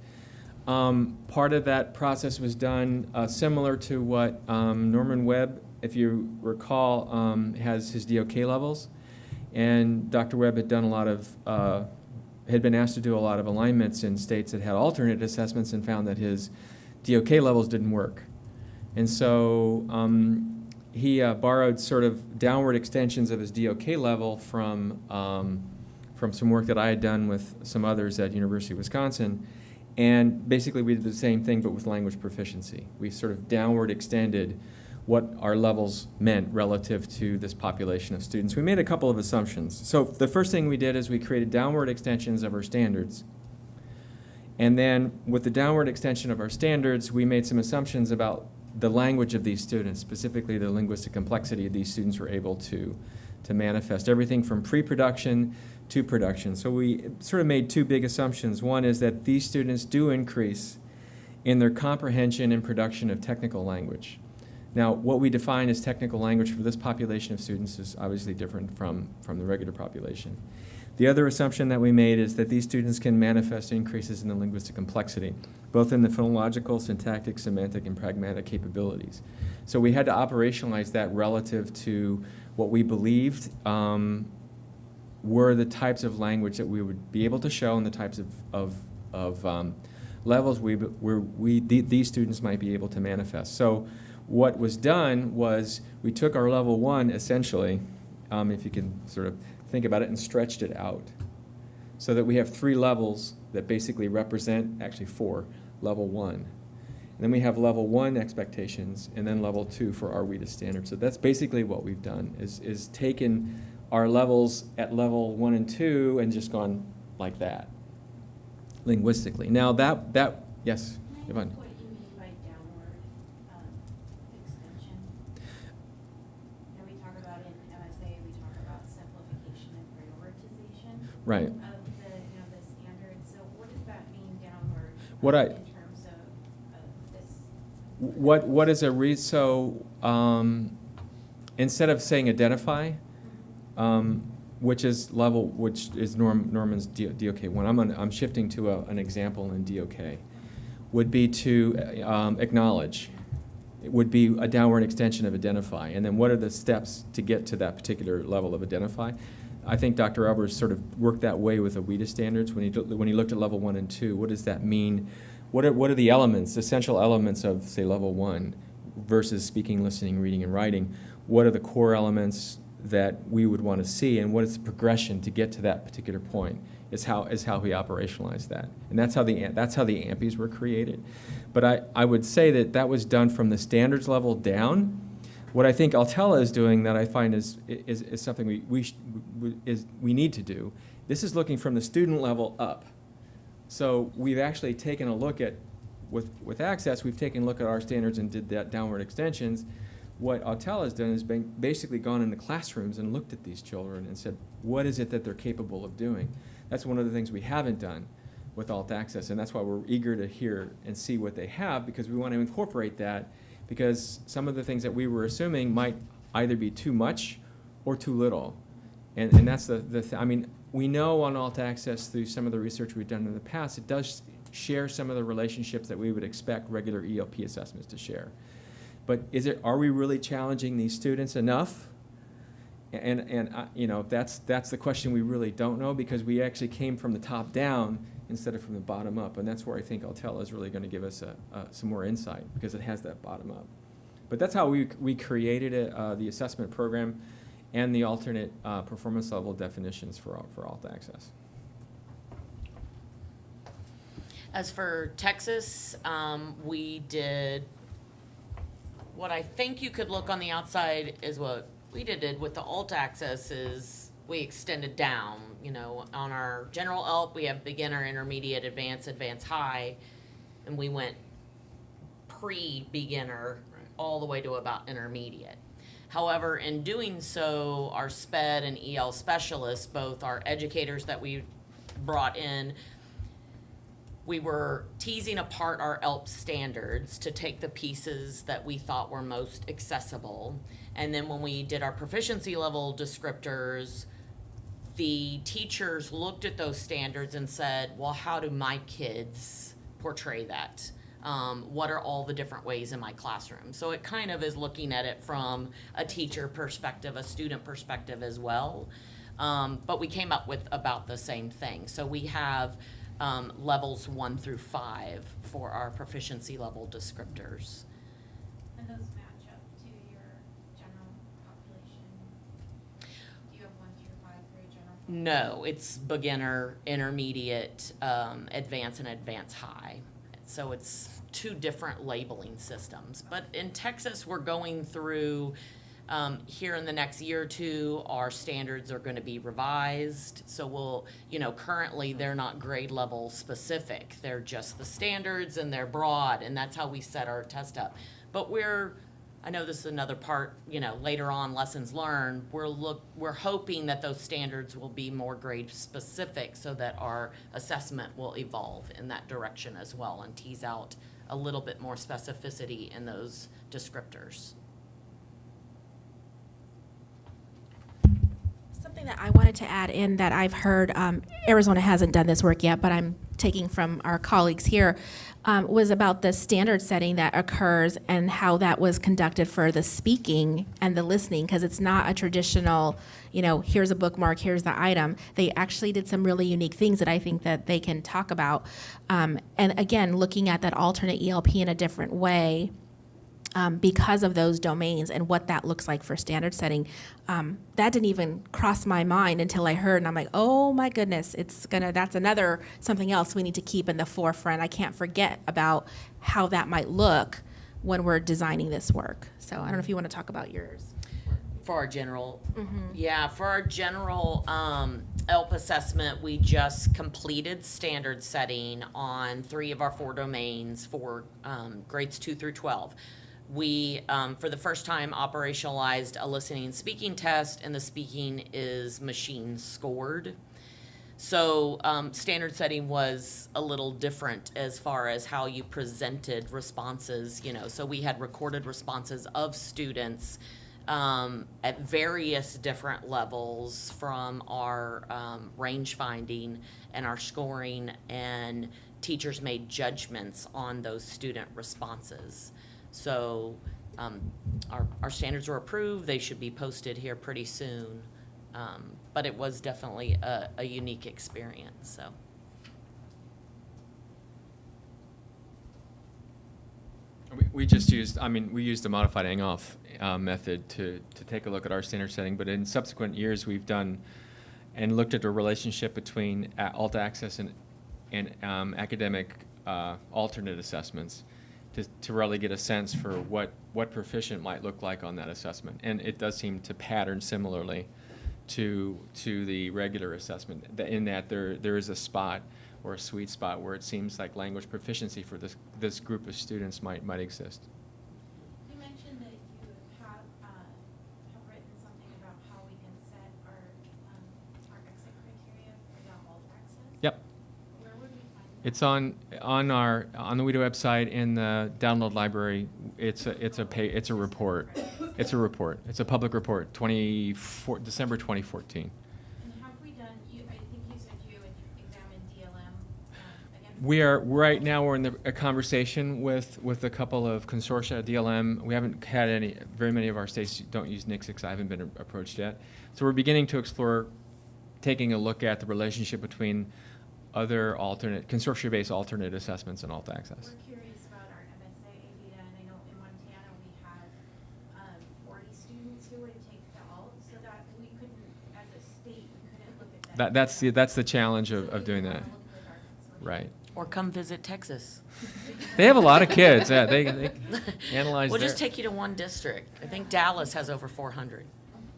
[SPEAKER 2] Part of that process was done similar to what Norman Webb if you recall, has his DOK levels. And Dr. Webb had done a lot of, had been asked to do a lot of alignments in states that had alternate assessments and found that his DOK levels didn't work. And so he borrowed sort of downward extensions of his DOK level from some work that I had done with some others at University of Wisconsin. And basically we did the same thing but with language proficiency. We sort of downward extended what our levels meant relative to this population of students. We made a couple of assumptions. So the first thing we did is we created downward extensions of our standards. And then with the downward extension of our standards, we made some assumptions about the language of these students, specifically the linguistic complexity these students were able to manifest, everything from pre-production to production. So we sort of made two big assumptions. One is that these students do increase in their comprehension and production of technical language. Now, what we define as technical language for this population of students is obviously different from the regular population. The other assumption that we made is that these students can manifest increases in the linguistic complexity, both in the phonological, syntactic, semantic, and pragmatic capabilities. So we had to operationalize that relative to what we believed were the types of language that we would be able to show and the types of levels these students might be able to manifest. So what was done was we took our level 1 essentially, if you can sort of think about it, and stretched it out so that we have 3 levels that basically represent, actually 4, level 1. And then we have level 1 expectations and then level 2 for our WIDA standard. So that's basically what we've done is taken our levels at level 1 and 2 and just gone like that linguistically. Now that yes, Yvonne.
[SPEAKER 8] What you mean by downward extension? And we talk about in MSA, we talk about simplification and prioritization
[SPEAKER 2] Right.
[SPEAKER 8] of the standards. So what does that mean downward
[SPEAKER 2] What I-
[SPEAKER 8] in terms of this?
[SPEAKER 2] What is a so instead of saying identify, which is Norman's DOK 1. I'm shifting to an example in DOK. Would be to acknowledge. It would be a downward extension of identify. And then what are the steps to get to that particular level of identify? I think Dr. Albers sort of worked that way with the WIDA standards when he looked at level 1 and 2. What does that mean? What are the elements, essential elements of, say, level 1 versus speaking, listening, reading, and writing? What are the core elements that we would want to see, and what is the progression to get to that particular point? Is how we operationalize that, and that's how the AMPs were created. But I would say that was done from the standards level down. What I think Altella is doing that I find is something we need to do. This is looking from the student level up. So we've actually taken a look at with Access. We've taken a look at our standards and did that downward extensions. What Altella has done is basically gone into classrooms and looked at these children and said, what is it that they're capable of doing? That's one of the things we haven't done with Alt Access, and that's why we're eager to hear and see what they have, because we want to incorporate that, because some of the things that we were assuming might either be too much or too little. And that's I mean, we know on Alt Access through some of the research we've done in the past, it does share some of the relationships that we would expect regular ELP assessments to share. But are we really challenging these students enough? And that's the question we really don't know, because we actually came from the top down instead of from the bottom up, and that's where I think Altella is really going to give us some more insight, because it has that bottom up. But that's how we created the assessment program and the alternate performance level definitions for Alt Access.
[SPEAKER 3] As for Texas, we did what I think you could look on the outside is what we did with the Alt Access is we extended down. On our general ELP, we have beginner, intermediate, advanced, high, and we went pre-beginner all the way to about intermediate. However, in doing so, our SPED and EL specialists, both our educators that we brought in, we were teasing apart our ELP standards to take the pieces that we thought were most accessible. And then when we did our proficiency level descriptors, the teachers looked at those standards and said, well, how do my kids portray that? What are all the different ways in my classroom? So it kind of is looking at it from a teacher perspective, a student perspective as well. But we came up with about the same thing. So we have levels 1 through 5 for our proficiency level descriptors.
[SPEAKER 8] And those match up to your general population? Do you have 1 through 5 for your general population?
[SPEAKER 3] No, it's beginner, intermediate, advanced, and advanced high. So it's 2 different labeling systems. But in Texas, we're going through, here in the next year or 2, our standards are going to be revised. So we'll, currently they're not grade level specific. They're just the standards and they're broad, and that's how we set our test up. But I know this is another part, later on, lessons learned, we're hoping that those standards will be more grade specific so that our assessment will evolve in that direction as well and tease out a little bit more specificity in those descriptors.
[SPEAKER 6] Something that I wanted to add in that I've heard, Arizona hasn't done this work yet, but I'm taking from our colleagues here, was about the standard setting that occurs and how that was conducted for the speaking and the listening, because it's not a traditional, here's a bookmark, here's the item. They actually did some really unique things that I think that they can talk about. And again, looking at that alternate ELP in a different way, because of those domains and what that looks like for standard setting. That didn't even cross my mind until I heard, and I'm like, oh my goodness, that's another something else we need to keep in the forefront. I can't forget about how that might look when we're designing this work. So I don't know if you want to talk about yours.
[SPEAKER 3] For our general, for our general ELP assessment, we just completed standard setting on 3 of our 4 domains for grades 2 through 12. We, for the first time, operationalized a listening and speaking test, and the speaking is machine scored. So standard setting was a little different as far as how you presented responses, so we had recorded responses of students at various different levels from our range finding and our scoring, and teachers made judgments on those student responses. So our standards were approved. They should be posted here pretty soon. But it was definitely a unique experience. So.
[SPEAKER 2] We just used, we used the modified Enghoff method to take a look at our standard setting, but in subsequent years we've done and looked at the relationship between alt access and academic alternate assessments to really get a sense for what proficient might look like on that assessment. And it does seem to pattern similarly to the regular assessment, in that there is a spot or a sweet spot where it seems like language proficiency for this group of students might exist.
[SPEAKER 8] You mentioned that you have written something about how we can set our exit criteria for the alt access.
[SPEAKER 2] Yep.
[SPEAKER 8] Where would we find that?
[SPEAKER 2] It's on the WIDO website in the download library. It's a report. It's a report. It's a public report. December 2014.
[SPEAKER 8] And have we done? I think you said you examined DLM again.
[SPEAKER 2] We're in a conversation with a couple of consortia, DLM. We haven't had very many of our states don't use NICSIC. I haven't been approached yet. So we're beginning to explore taking a look at the relationship between other consortia-based alternate assessments and alt access.
[SPEAKER 8] We're curious about our MSA data, and I know in Montana we have 40 students who would take the alt, so that we couldn't, as a state, we couldn't look at that.
[SPEAKER 2] That's the challenge of doing that.
[SPEAKER 8] Look with our consortium.
[SPEAKER 2] Right.
[SPEAKER 3] Or come visit Texas.
[SPEAKER 2] They have a lot of kids. Yeah, they analyze.
[SPEAKER 3] We'll just take you to one district. I think Dallas has over 400.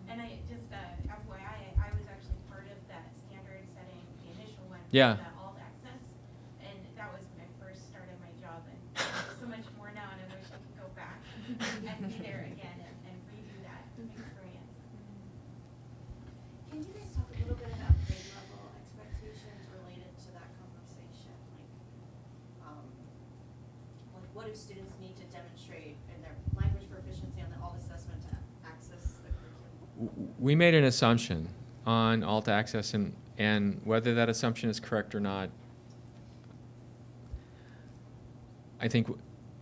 [SPEAKER 8] And I just, FYI, I was actually part of that standard setting, the initial one.
[SPEAKER 2] Yeah.
[SPEAKER 8] For the alt access, and that was when I first started my job, and so much more now, and I wish I could go back and be there again and redo that experience.
[SPEAKER 9] Can you guys talk a little bit about grade level expectations related to that conversation? Like what do students need to demonstrate in their language proficiency on the alt assessment to access the curriculum?
[SPEAKER 2] We made an assumption on alt access, and whether that assumption is correct or not, I think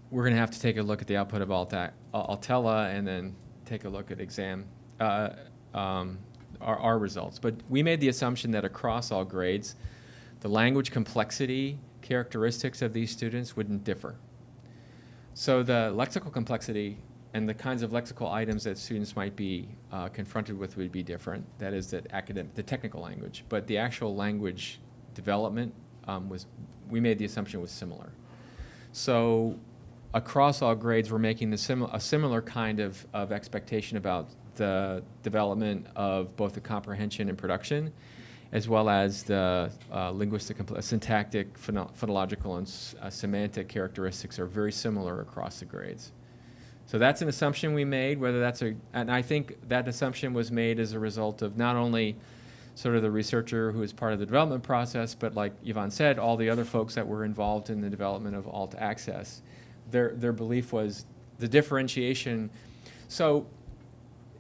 [SPEAKER 2] we're going to have to take a look at the output of Altella and then take a look at our results. But we made the assumption that across all grades, the language complexity characteristics of these students wouldn't differ. So the lexical complexity and the kinds of lexical items that students might be confronted with would be different. That is the technical language. But the actual language development we made the assumption was similar. So across all grades, we're making a similar kind of expectation about the development of both the comprehension and production, as well as the linguistic, syntactic, phonological, and semantic characteristics are very similar across the grades. So that's an assumption we made, and I think that assumption was made as a result of not only sort of the researcher who is part of the development process, but like Yvonne said, all the other folks that were involved in the development of alt access. Their belief was the differentiation. So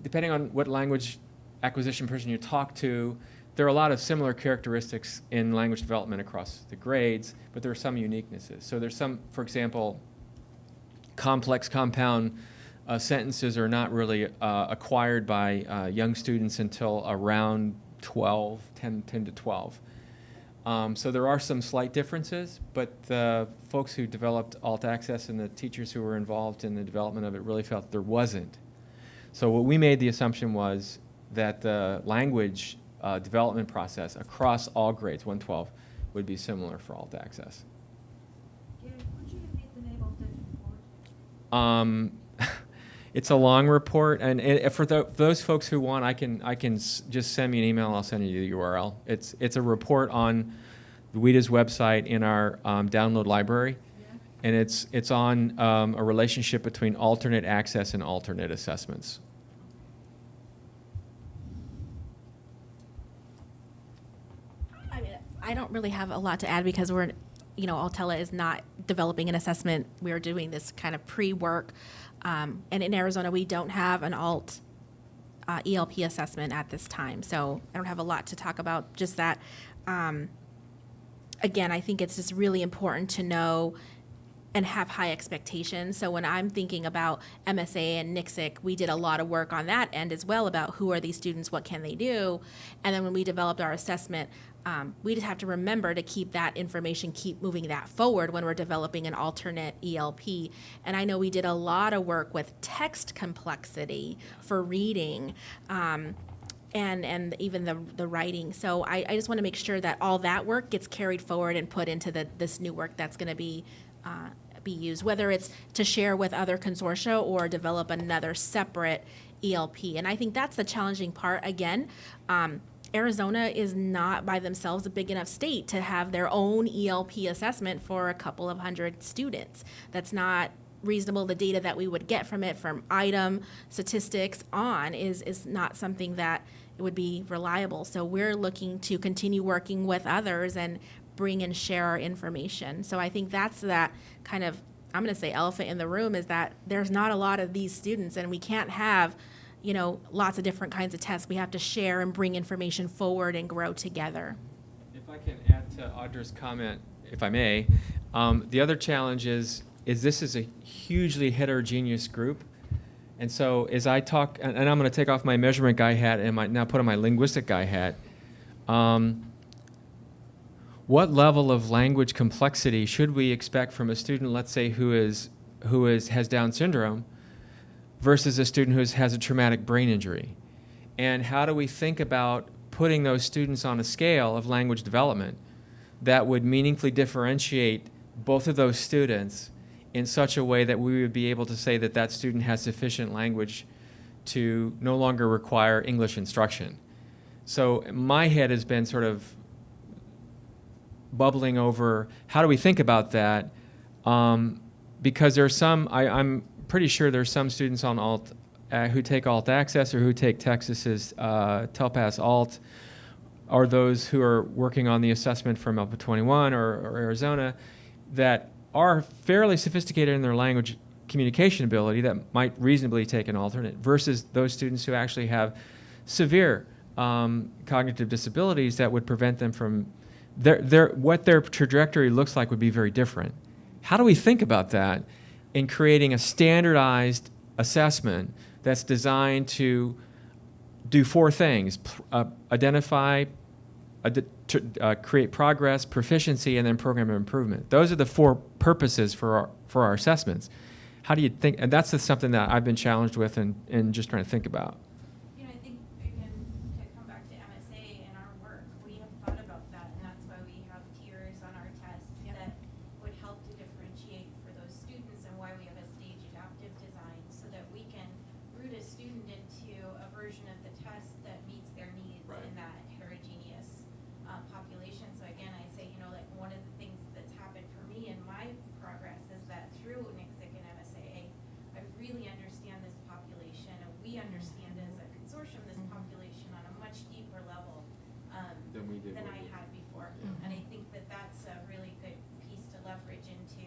[SPEAKER 2] depending on what language acquisition person you talk to, there are a lot of similar characteristics in language development across the grades, but there are some uniquenesses. So there's some, for example, complex compound sentences are not really acquired by young students until around 10 to 12. So there are some slight differences, but the folks who developed alt access and the teachers who were involved in the development of it really felt there wasn't. So what we made the assumption was that the language development process across all grades, 112, would be similar for alt access.
[SPEAKER 5] Gary, would you repeat the name of the report?
[SPEAKER 2] It's a long report, and for those folks who want, I can just send me an email. I'll send you the URL. It's a report on the WIDA's website in our download library, and it's on a relationship between alternate access and alternate assessments.
[SPEAKER 6] I mean, I don't really have a lot to add because Altella is not developing an assessment. We're doing this kind of pre-work. And in Arizona, we don't have an alt ELP assessment at this time. So I don't have a lot to talk about, just that. Again, I think it's just really important to know and have high expectations. So when I'm thinking about MSA and NICSIC, we did a lot of work on that end as well about who are these students, what can they do. And then when we developed our assessment, we just have to remember to keep that information, keep moving that forward when we're developing an alternate ELP. And I know we did a lot of work with text complexity for reading, and even the writing. So I just want to make sure that all that work gets carried forward and put into this new work that's going to be used, whether it's to share with other consortia or develop another separate ELP. And I think that's the challenging part. Again, Arizona is not by themselves a big enough state to have their own ELP assessment for a couple of hundred students. That's not reasonable. The data that we would get from it, from item statistics on, is not something that it would be reliable. So we're looking to continue working with others and bring and share our information. So I think that's that kind of, I'm going to say elephant in the room, is that there's not a lot of these students, and we can't have lots of different kinds of tests. We have to share and bring information forward and grow together.
[SPEAKER 2] If I can add to Audra's comment, if I may, the other challenge is this is a hugely heterogeneous group. And so as I talk, and I'm going to take off my measurement guy hat and now put on my linguistic guy hat, what level of language complexity should we expect from a student, let's say, who has Down syndrome, versus a student who has a traumatic brain injury? And how do we think about putting those students on a scale of language development that would meaningfully differentiate both of those students in such a way that we would be able to say that that student has sufficient language to no longer require English instruction? So my head has been sort of bubbling over, how do we think about that? Because there's some, I'm pretty sure there's some students on alt who take alt access or who take Texas's TELPAS alt, or those who are working on the assessment from ELPA 21 or Arizona, that are fairly sophisticated in their language communication ability that might reasonably take an alternate, versus those students who actually have severe cognitive disabilities that would prevent them from, what their trajectory looks like would be very different. how do we think about that in creating a standardized assessment that's designed to do four things: identify, create progress, proficiency, and then program improvement. Those are the four purposes for our assessments. How do you think? And that's just something that I've been challenged with and just trying to think about.
[SPEAKER 8] You know, I think, again, to come back to MSA and our work, we have thought about that, and that's why we have tiers on our tests that would help to differentiate for those students, and why we have a stage adaptive design, so that we can root a student into a version of the test that meets their needs in that heterogeneous population. So again, I say, you know, like, one of the things that's happened for me in my progress is that through NCSIC and MSAA, I really understand this population, and we understand as a consortium this population on a much deeper level than I had before. And I think that that's a really good piece to leverage into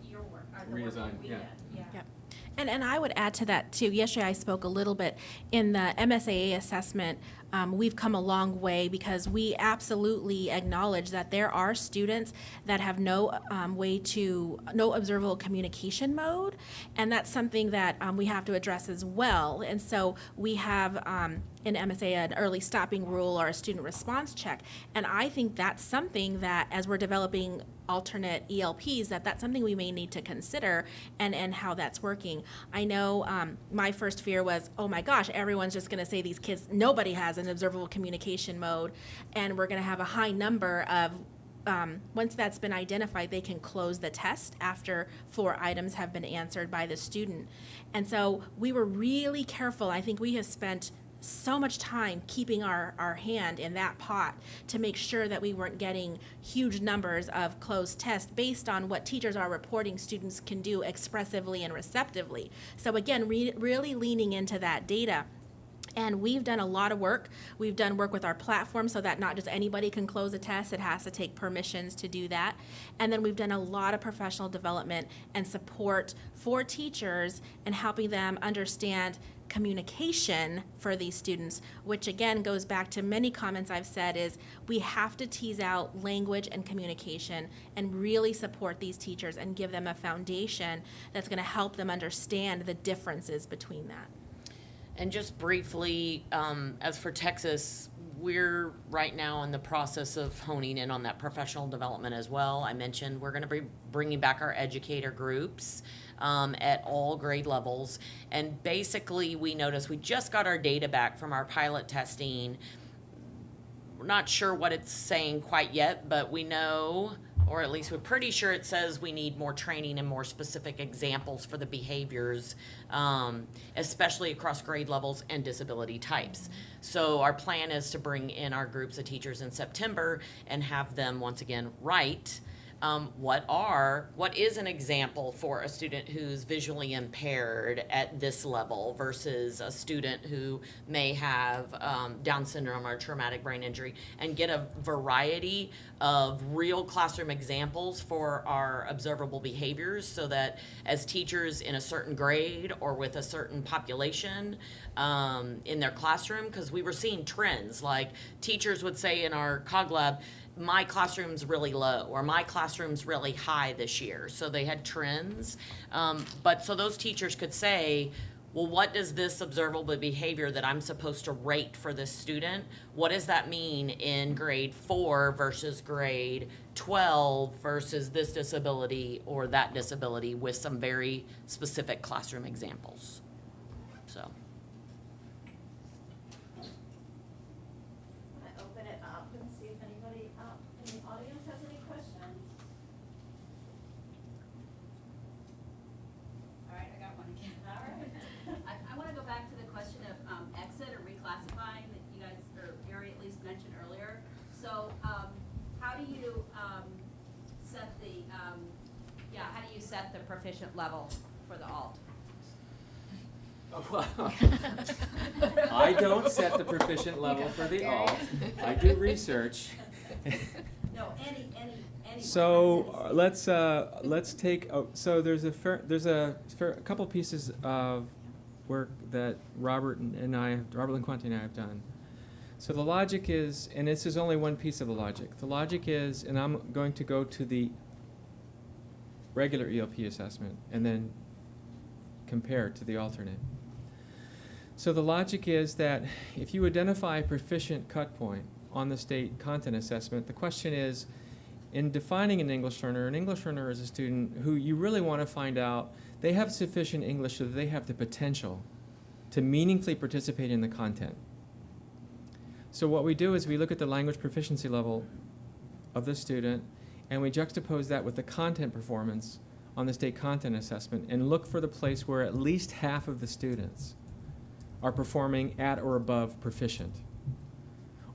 [SPEAKER 8] your work, or the work that we did.
[SPEAKER 6] Yep. And I would add to that too. Yesterday I spoke a little bit in the MSAA assessment. We've come a long way because we absolutely acknowledge that there are students that have no observable communication mode, and that's something that we have to address as well. And so we have in MSA an early stopping rule or a student response check, and I think that's something that as we're developing alternate ELPs, that's something we may need to consider and how that's working. I know my first fear was, oh my gosh, everyone's just going to say these kids, nobody has an observable communication mode, and we're going to have a high number of, once that's been identified, they can close the test after 4 items have been answered by the student. And so we were really careful. I think we have spent so much time keeping our hand in that pot to make sure that we weren't getting huge numbers of closed tests based on what teachers are reporting students can do expressively and receptively. So again, really leaning into that data. And we've done a lot of work. We've done work with our platform so that not just anybody can close a test. It has to take permissions to do that. And then we've done a lot of professional development and support for teachers and helping them understand communication for these students, which again goes back to many comments I've said, is we have to tease out language and communication and really support these teachers and give them a foundation that's going to help them understand the differences between that.
[SPEAKER 3] And just briefly, as for Texas, we're right now in the process of honing in on that professional development as well. I mentioned we're going to be bringing back our educator groups at all grade levels. And basically, we noticed we just got our data back from our pilot testing. We're not sure what it's saying quite yet, but we know, or at least we're pretty sure it says we need more training and more specific examples for the behaviors, especially across grade levels and disability types. So our plan is to bring in our groups of teachers in September and have them once again write what is an example for a student who's visually impaired at this level versus a student who may have Down syndrome or traumatic brain injury, and get a variety of real classroom examples for our observable behaviors, so that as teachers in a certain grade or with a certain population in their classroom, because we were seeing trends, like teachers would say in our COG lab, my classroom's really low or my classroom's really high this year. So they had trends. But so those teachers could say, well, what does this observable behavior that I'm supposed to rate for this student, what does that mean in grade 4 versus grade 12 versus this disability or that disability, with some very specific classroom examples. So.
[SPEAKER 9] Open it up and see if anybody in the audience has any questions.
[SPEAKER 5] All right, I got one again.
[SPEAKER 9] All right.
[SPEAKER 5] I want to go back to the question of exit or reclassifying that you guys, or Gary at least mentioned earlier. So how do you set the proficient level for the alt?
[SPEAKER 2] I don't set the proficient level for the alt. I do research.
[SPEAKER 5] No, any.
[SPEAKER 2] So let's take. So there's a couple pieces of work that Robert Linquanti and I have done. So the logic is, and this is only one piece of the logic. The logic is, and I'm going to go to the regular ELP assessment and then compare it to the alternate. So the logic is that if you identify a proficient cut point on the state content assessment, the question is, in defining an English learner is a student who you really want to find out they have sufficient English so that they have the potential to meaningfully participate in the content. So what we do is we look at the language proficiency level of the student and we juxtapose that with the content performance on the state content assessment and look for the place where at least half of the students are performing at or above proficient.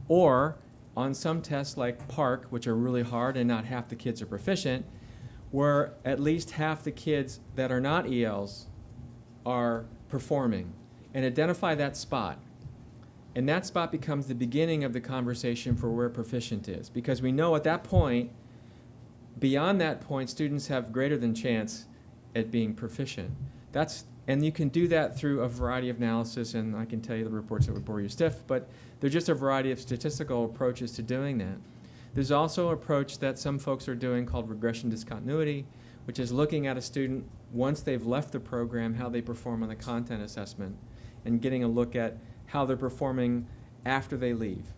[SPEAKER 2] Or on some tests like PARC, which are really hard and not half the kids are proficient, where at least half the kids that are not ELs are performing, and identify that spot. And that spot becomes the beginning of the conversation for where proficient is, because we know at that point, beyond that point, students have greater than chance at being proficient. And you can do that through a variety of analysis, and I can tell you the reports that would bore you stiff, but there's just a variety of statistical approaches to doing that. There's also an approach that some folks are doing called regression discontinuity, which is looking at a student once they've left the program, how they perform on the content assessment, and getting a look at how they're performing after they leave.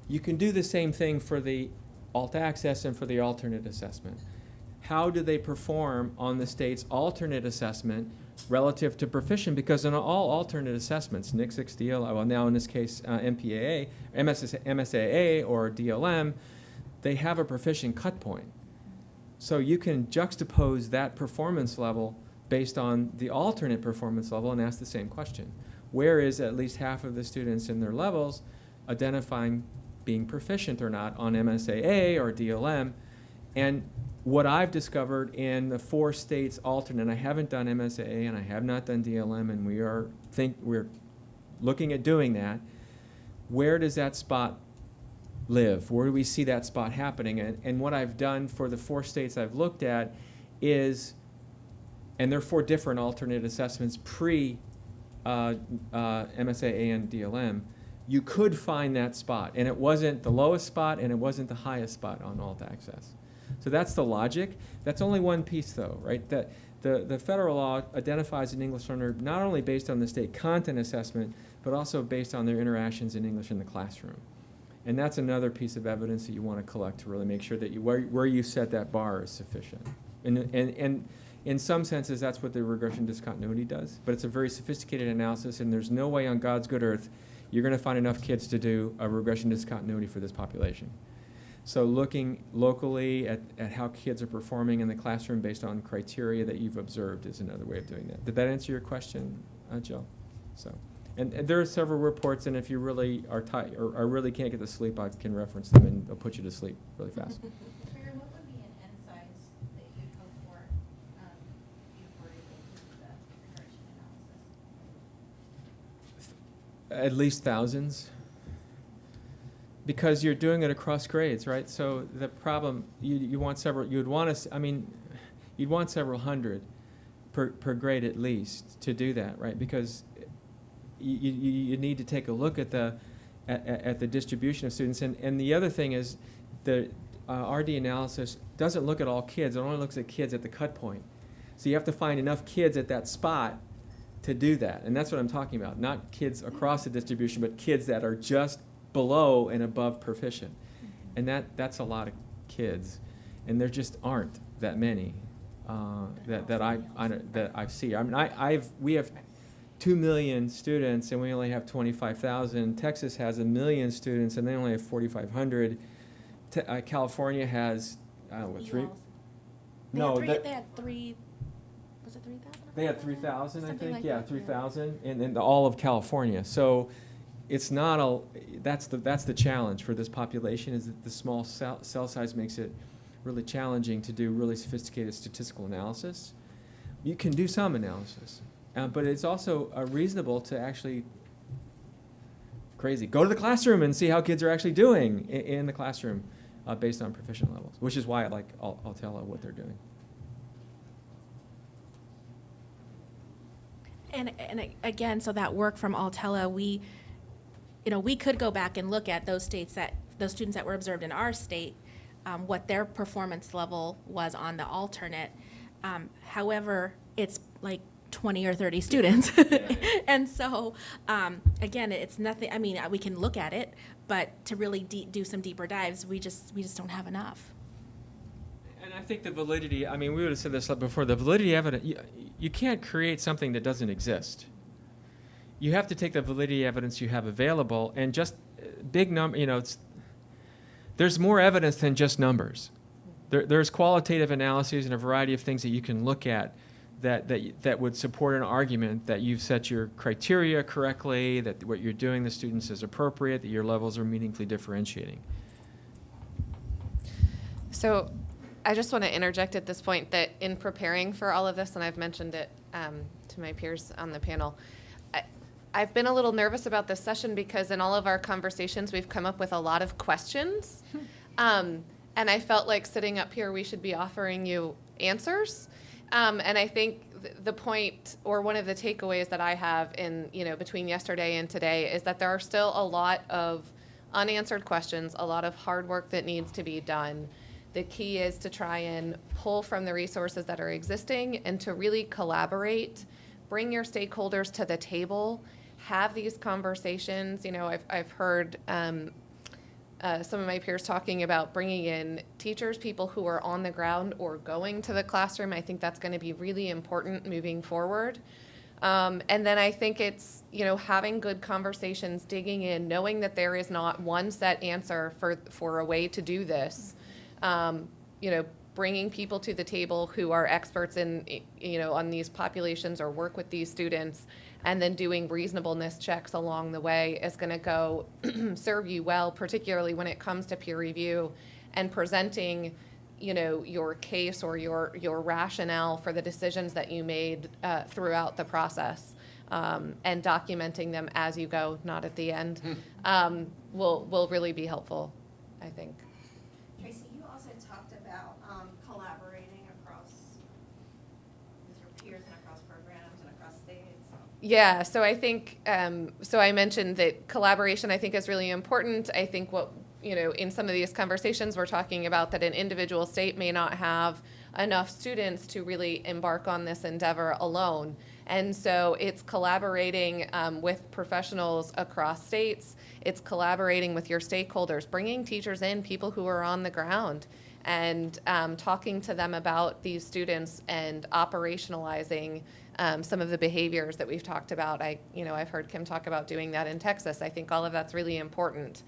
[SPEAKER 2] You can do the same thing for the alt access and for the alternate assessment. How do they perform on the state's alternate assessment relative to proficient? Because in all alternate assessments, NICSIX, DLM, well now in this case MPAA, MSAA or DLM, they have a proficient cut point. So you can juxtapose that performance level based on the alternate performance level and ask the same question. Where is at least half of the students in their levels identifying being proficient or not on MSAA or DLM? And what I've discovered in the 4 states alternate, I haven't done MSAA and I have not done DLM, and we're looking at doing that. Where does that spot live? Where do we see that spot happening? And what I've done for the 4 states I've looked at is, and there are 4 different alternate assessments pre MSAA and DLM, you could find that spot, and it wasn't the lowest spot and it wasn't the highest spot on alt access. So that's the logic. That's only one piece though, right? That the federal law identifies an English learner not only based on the state content assessment, but also based on their interactions in English in the classroom. And that's another piece of evidence that you want to collect to really make sure that where you set that bar is sufficient. And in some senses, that's what the regression discontinuity does, but it's a very sophisticated analysis, and there's no way on God's good earth you're going to find enough kids to do a regression discontinuity for this population. So looking locally at how kids are performing in the classroom based on criteria that you've observed is another way of doing that. Did that answer your question, Jill? So, and there are several reports, and if you really are tired or really can't get to sleep, I can reference them and they'll put you to sleep really fast.
[SPEAKER 9] Sarah, what would be an N size that you'd hope for before you go through the regression analysis?
[SPEAKER 2] At least thousands. Because you're doing it across grades, right? So the problem, you'd want several hundred per grade at least to do that, right? Because you need to take a look at the distribution of students. And the other thing is the RD analysis doesn't look at all kids. It only looks at kids at the cut point. So you have to find enough kids at that spot to do that. And that's what I'm talking about. Not kids across the distribution, but kids that are just below and above proficient. And that's a lot of kids. And there just aren't that many that I see. I mean, we have 2 million students and we only have 25,000. Texas has 1 million students and they only have 4,500. California has, I don't know, 3? No,
[SPEAKER 6] they had 3, was it 3,000?
[SPEAKER 2] They had 3,000, I
[SPEAKER 6] Something
[SPEAKER 2] think.
[SPEAKER 6] like
[SPEAKER 2] Yeah,
[SPEAKER 6] that,
[SPEAKER 2] 3,000 in all of California. So it's not that's the challenge for this population, is that the small cell size makes it really challenging to do really sophisticated statistical analysis. You can do some analysis, but it's also reasonable to actually go to the classroom and see how kids are actually doing in the classroom based on proficient levels, which is why I like Altella, what they're doing.
[SPEAKER 6] And again, so that work from Altella, we could go back and look at those students that were observed in our state, what their performance level was on the alternate. However, it's like 20 or 30 students. And so, again, it's nothing, I mean, we can look at it, but to really do some deeper dives, we just don't have enough.
[SPEAKER 2] And I think the validity, I mean, we would have said this before, the validity evidence, you can't create something that doesn't exist. You have to take the validity evidence you have available and just big number, there's more evidence than just numbers. There's qualitative analyses and a variety of things that you can look at that would support an argument that you've set your criteria correctly, that what you're doing the students is appropriate, that your levels are meaningfully differentiating.
[SPEAKER 7] So I just want to interject at this point that in preparing for all of this, and I've mentioned it to my peers on the panel, I've been a little nervous about this session because in all of our conversations, we've come up with a lot of questions. And I felt like sitting up here, we should be offering you answers. And I think the point, or one of the takeaways that I have in, between yesterday and today, is that there are still a lot of unanswered questions, a lot of hard work that needs to be done. The key is to try and pull from the resources that are existing and to really collaborate, bring your stakeholders to the table, have these conversations. I've heard some of my peers talking about bringing in teachers, people who are on the ground or going to the classroom. I think that's going to be really important moving forward. And then I think it's, having good conversations, digging in, knowing that there is not one set answer for a way to do this. Bringing people to the table who are experts in, on these populations or work with these students, and then doing reasonableness checks along the way is going to go serve you well, particularly when it comes to peer review and presenting, your case or your rationale for the decisions that you made throughout the process, and documenting them as you go, not at the end, will really be helpful, I think.
[SPEAKER 9] Tracy, you also talked about collaborating across with your peers and across programs and across states.
[SPEAKER 7] Yeah, so I think, so I mentioned that collaboration I think is really important. I think what, in some of these conversations we're talking about that an individual state may not have enough students to really embark on this endeavor alone. And so it's collaborating with professionals across states. It's collaborating with your stakeholders, bringing teachers in, people who are on the ground, and talking to them about these students and operationalizing some of the behaviors that we've talked about. I've heard Kim talk about doing that in Texas. I think all of that's really important.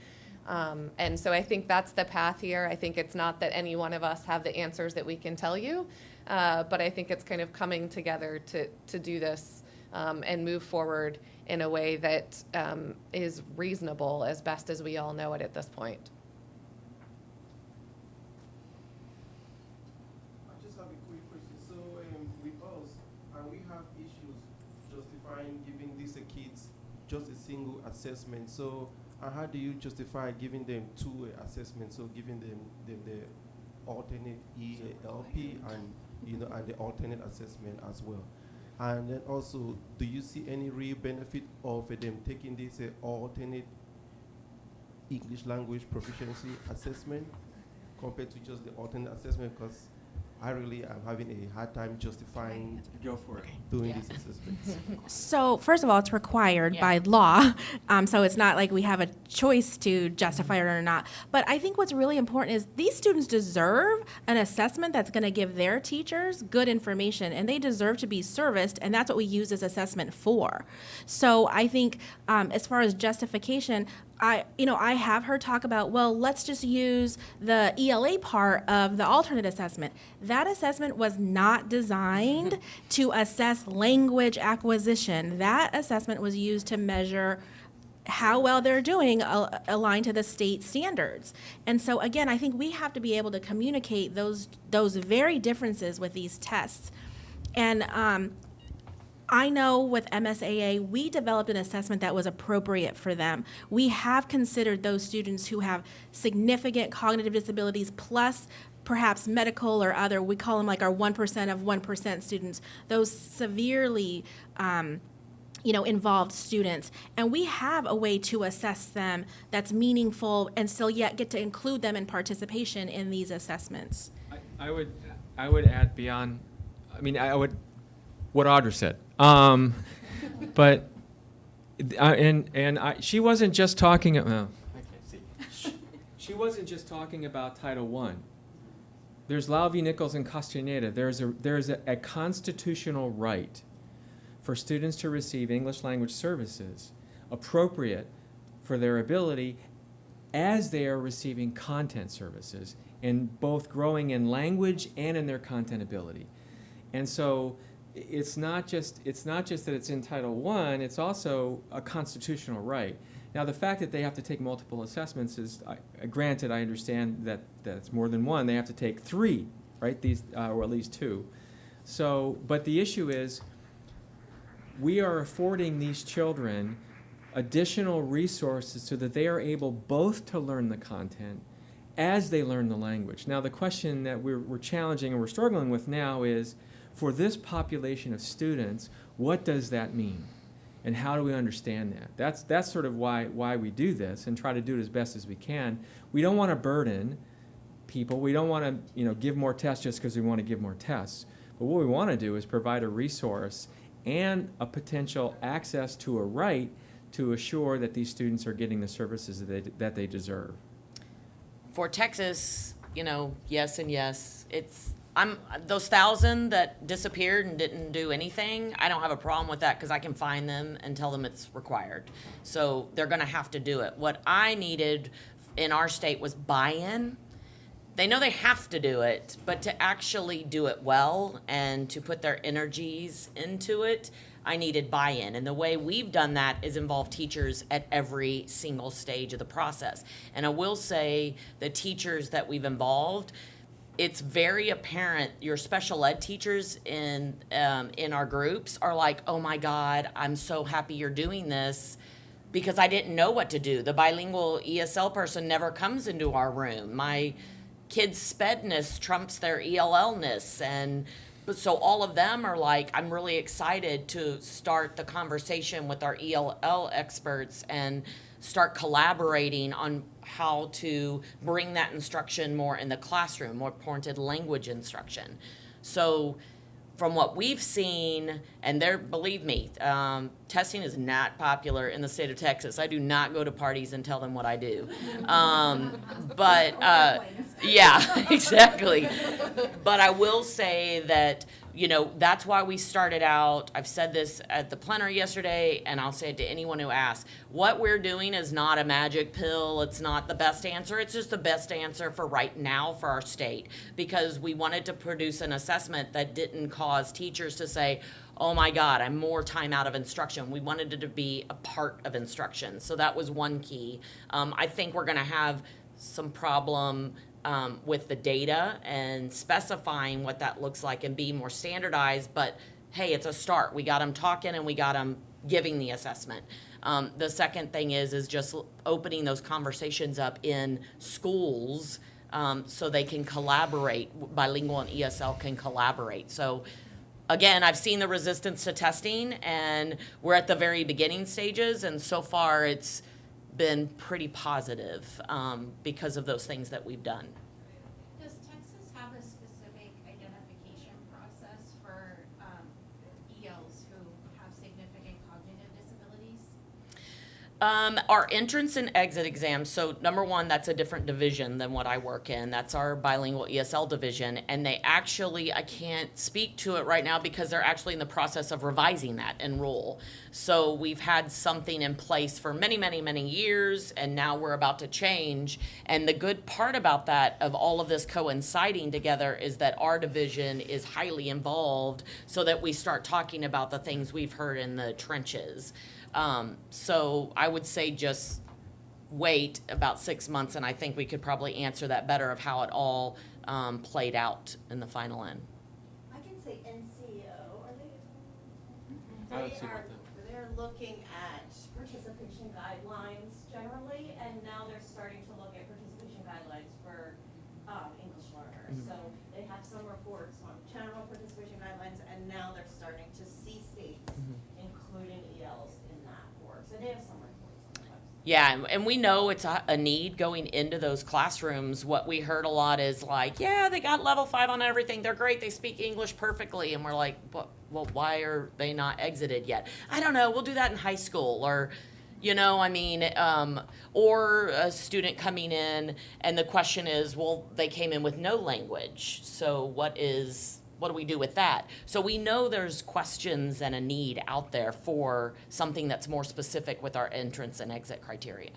[SPEAKER 7] And so I think that's the path here. I think it's not that any one of us have the answers that we can tell you, but I think it's kind of coming together to do this and move forward in a way that is reasonable as best as we all know it at this point.
[SPEAKER 4] I just have a quick question. So with us, we have issues justifying giving these kids just a single assessment. So how do you justify giving them two assessments? So giving them the alternate ELP and and the alternate assessment as well. And then also, do you see any real benefit of them taking this alternate English language proficiency assessment compared to just the alternate assessment? Because I really am having a hard time justifying doing these assessments.
[SPEAKER 6] So first of all, it's required by law. So it's not like we have a choice to justify it or not. But I think what's really important is these students deserve an assessment that's going to give their teachers good information, and they deserve to be serviced, and that's what we use this assessment for. So I think as far as justification, I have heard talk about, well, let's just use the ELA part of the alternate assessment. That assessment was not designed to assess language acquisition. That assessment was used to measure how well they're doing aligned to the state standards. And so again, I think we have to be able to communicate those very differences with these tests. And I know with MSAA, we developed an assessment that was appropriate for them. We have considered those students who have significant cognitive disabilities plus perhaps medical or other, we call them like our 1% of 1% students, those severely involved students. And we have a way to assess them that's meaningful and still yet get to include them in participation in these assessments.
[SPEAKER 2] I would add beyond I mean, I would, what Audra said. But, she wasn't just talking, I can't see. She wasn't just talking about Title I. There's Lau v. Nichols and Castaneda. There's a constitutional right for students to receive English language services appropriate for their ability as they are receiving content services, in both growing in language and in their content ability. And so it's not just that it's in Title I, it's also a constitutional right. Now, the fact that they have to take multiple assessments is, granted, I understand that it's more than one. They have to take 3, right? These, or at least 2. So, but the issue is, we are affording these children additional resources so that they are able both to learn the content as they learn the language. Now, the question that we're challenging and we're struggling with now is, for this population of students, what does that mean? And how do we understand that? That's sort of why we do this and try to do it as best as we can. We don't want to burden people. We don't want to give more tests just because we want to give more tests. But what we want to do is provide a resource and a potential access to a right to assure that these students are getting the services that they deserve.
[SPEAKER 3] For Texas, yes and yes. Those 1,000 that disappeared and didn't do anything, I don't have a problem with that because I can find them and tell them it's required. So they're going to have to do it. What I needed in our state was buy-in. They know they have to do it, but to actually do it well and to put their energies into it, I needed buy-in. And the way we've done that is involve teachers at every single stage of the process. And I will say the teachers that we've involved, it's very apparent. Your special ed teachers in our groups are like, oh my God, I'm so happy you're doing this because I didn't know what to do. The bilingual ESL person never comes into our room. My kids' spedness trumps their ELL-ness. And so all of them are like, I'm really excited to start the conversation with our ELL experts and start collaborating on how to bring that instruction more in the classroom, more pointed language instruction. So from what we've seen, and believe me, testing is not popular in the state of Texas. I do not go to parties and tell them what I do. Yeah, exactly. But I will say that, that's why we started out. I've said this at the plenary yesterday, and I'll say it to anyone who asks. What we're doing is not a magic pill. It's not the best answer. It's just the best answer for right now for our state, because we wanted to produce an assessment that didn't cause teachers to say, oh my God, I'm more time out of instruction. We wanted it to be a part of instruction. So that was one key. I think we're going to have some problem with the data and specifying what that looks like and be more standardized, but hey, it's a start. We got them talking and we got them giving the assessment. The second thing is just opening those conversations up in schools so they can collaborate, bilingual and ESL can collaborate. So again, I've seen the resistance to testing, and we're at the very beginning stages, and so far it's been pretty positive because of those things that we've done.
[SPEAKER 8] Does Texas have a specific identification process for ELs who have significant cognitive disabilities?
[SPEAKER 3] Our entrance and exit exams, so number one, that's a different division than what I work in. That's our bilingual ESL division, and they actually, I can't speak to it right now because they're actually in the process of revising that enroll. So we've had something in place for many, many, many years, and now we're about to change. And the good part about that, of all of this coinciding together, is that our division is highly involved so that we start talking about the things we've heard in the trenches. So I would say just wait about 6 months, and I think we could probably answer that better of how it all played out in the final end.
[SPEAKER 10] I can say NCO, are they?
[SPEAKER 2] I don't see what
[SPEAKER 10] They're looking at participation guidelines generally, and now they're starting to look at participation guidelines for English learners.
[SPEAKER 2] Mhm.
[SPEAKER 10] So they have some reports on general participation guidelines, and now they're starting to see states including ELs in that work. So they have some reports on the website.
[SPEAKER 3] Yeah, and we know it's a need going into those classrooms. What we heard a lot is like, yeah, they got level 5 on everything. They're great. They speak English perfectly. And we're like, well, why are they not exited yet? I don't know. We'll do that in high school. Or, I mean, or a student coming in and the question is, well, they came in with no language. So what do we do with that? So we know there's questions and a need out there for something that's more specific with our entrance and exit criteria.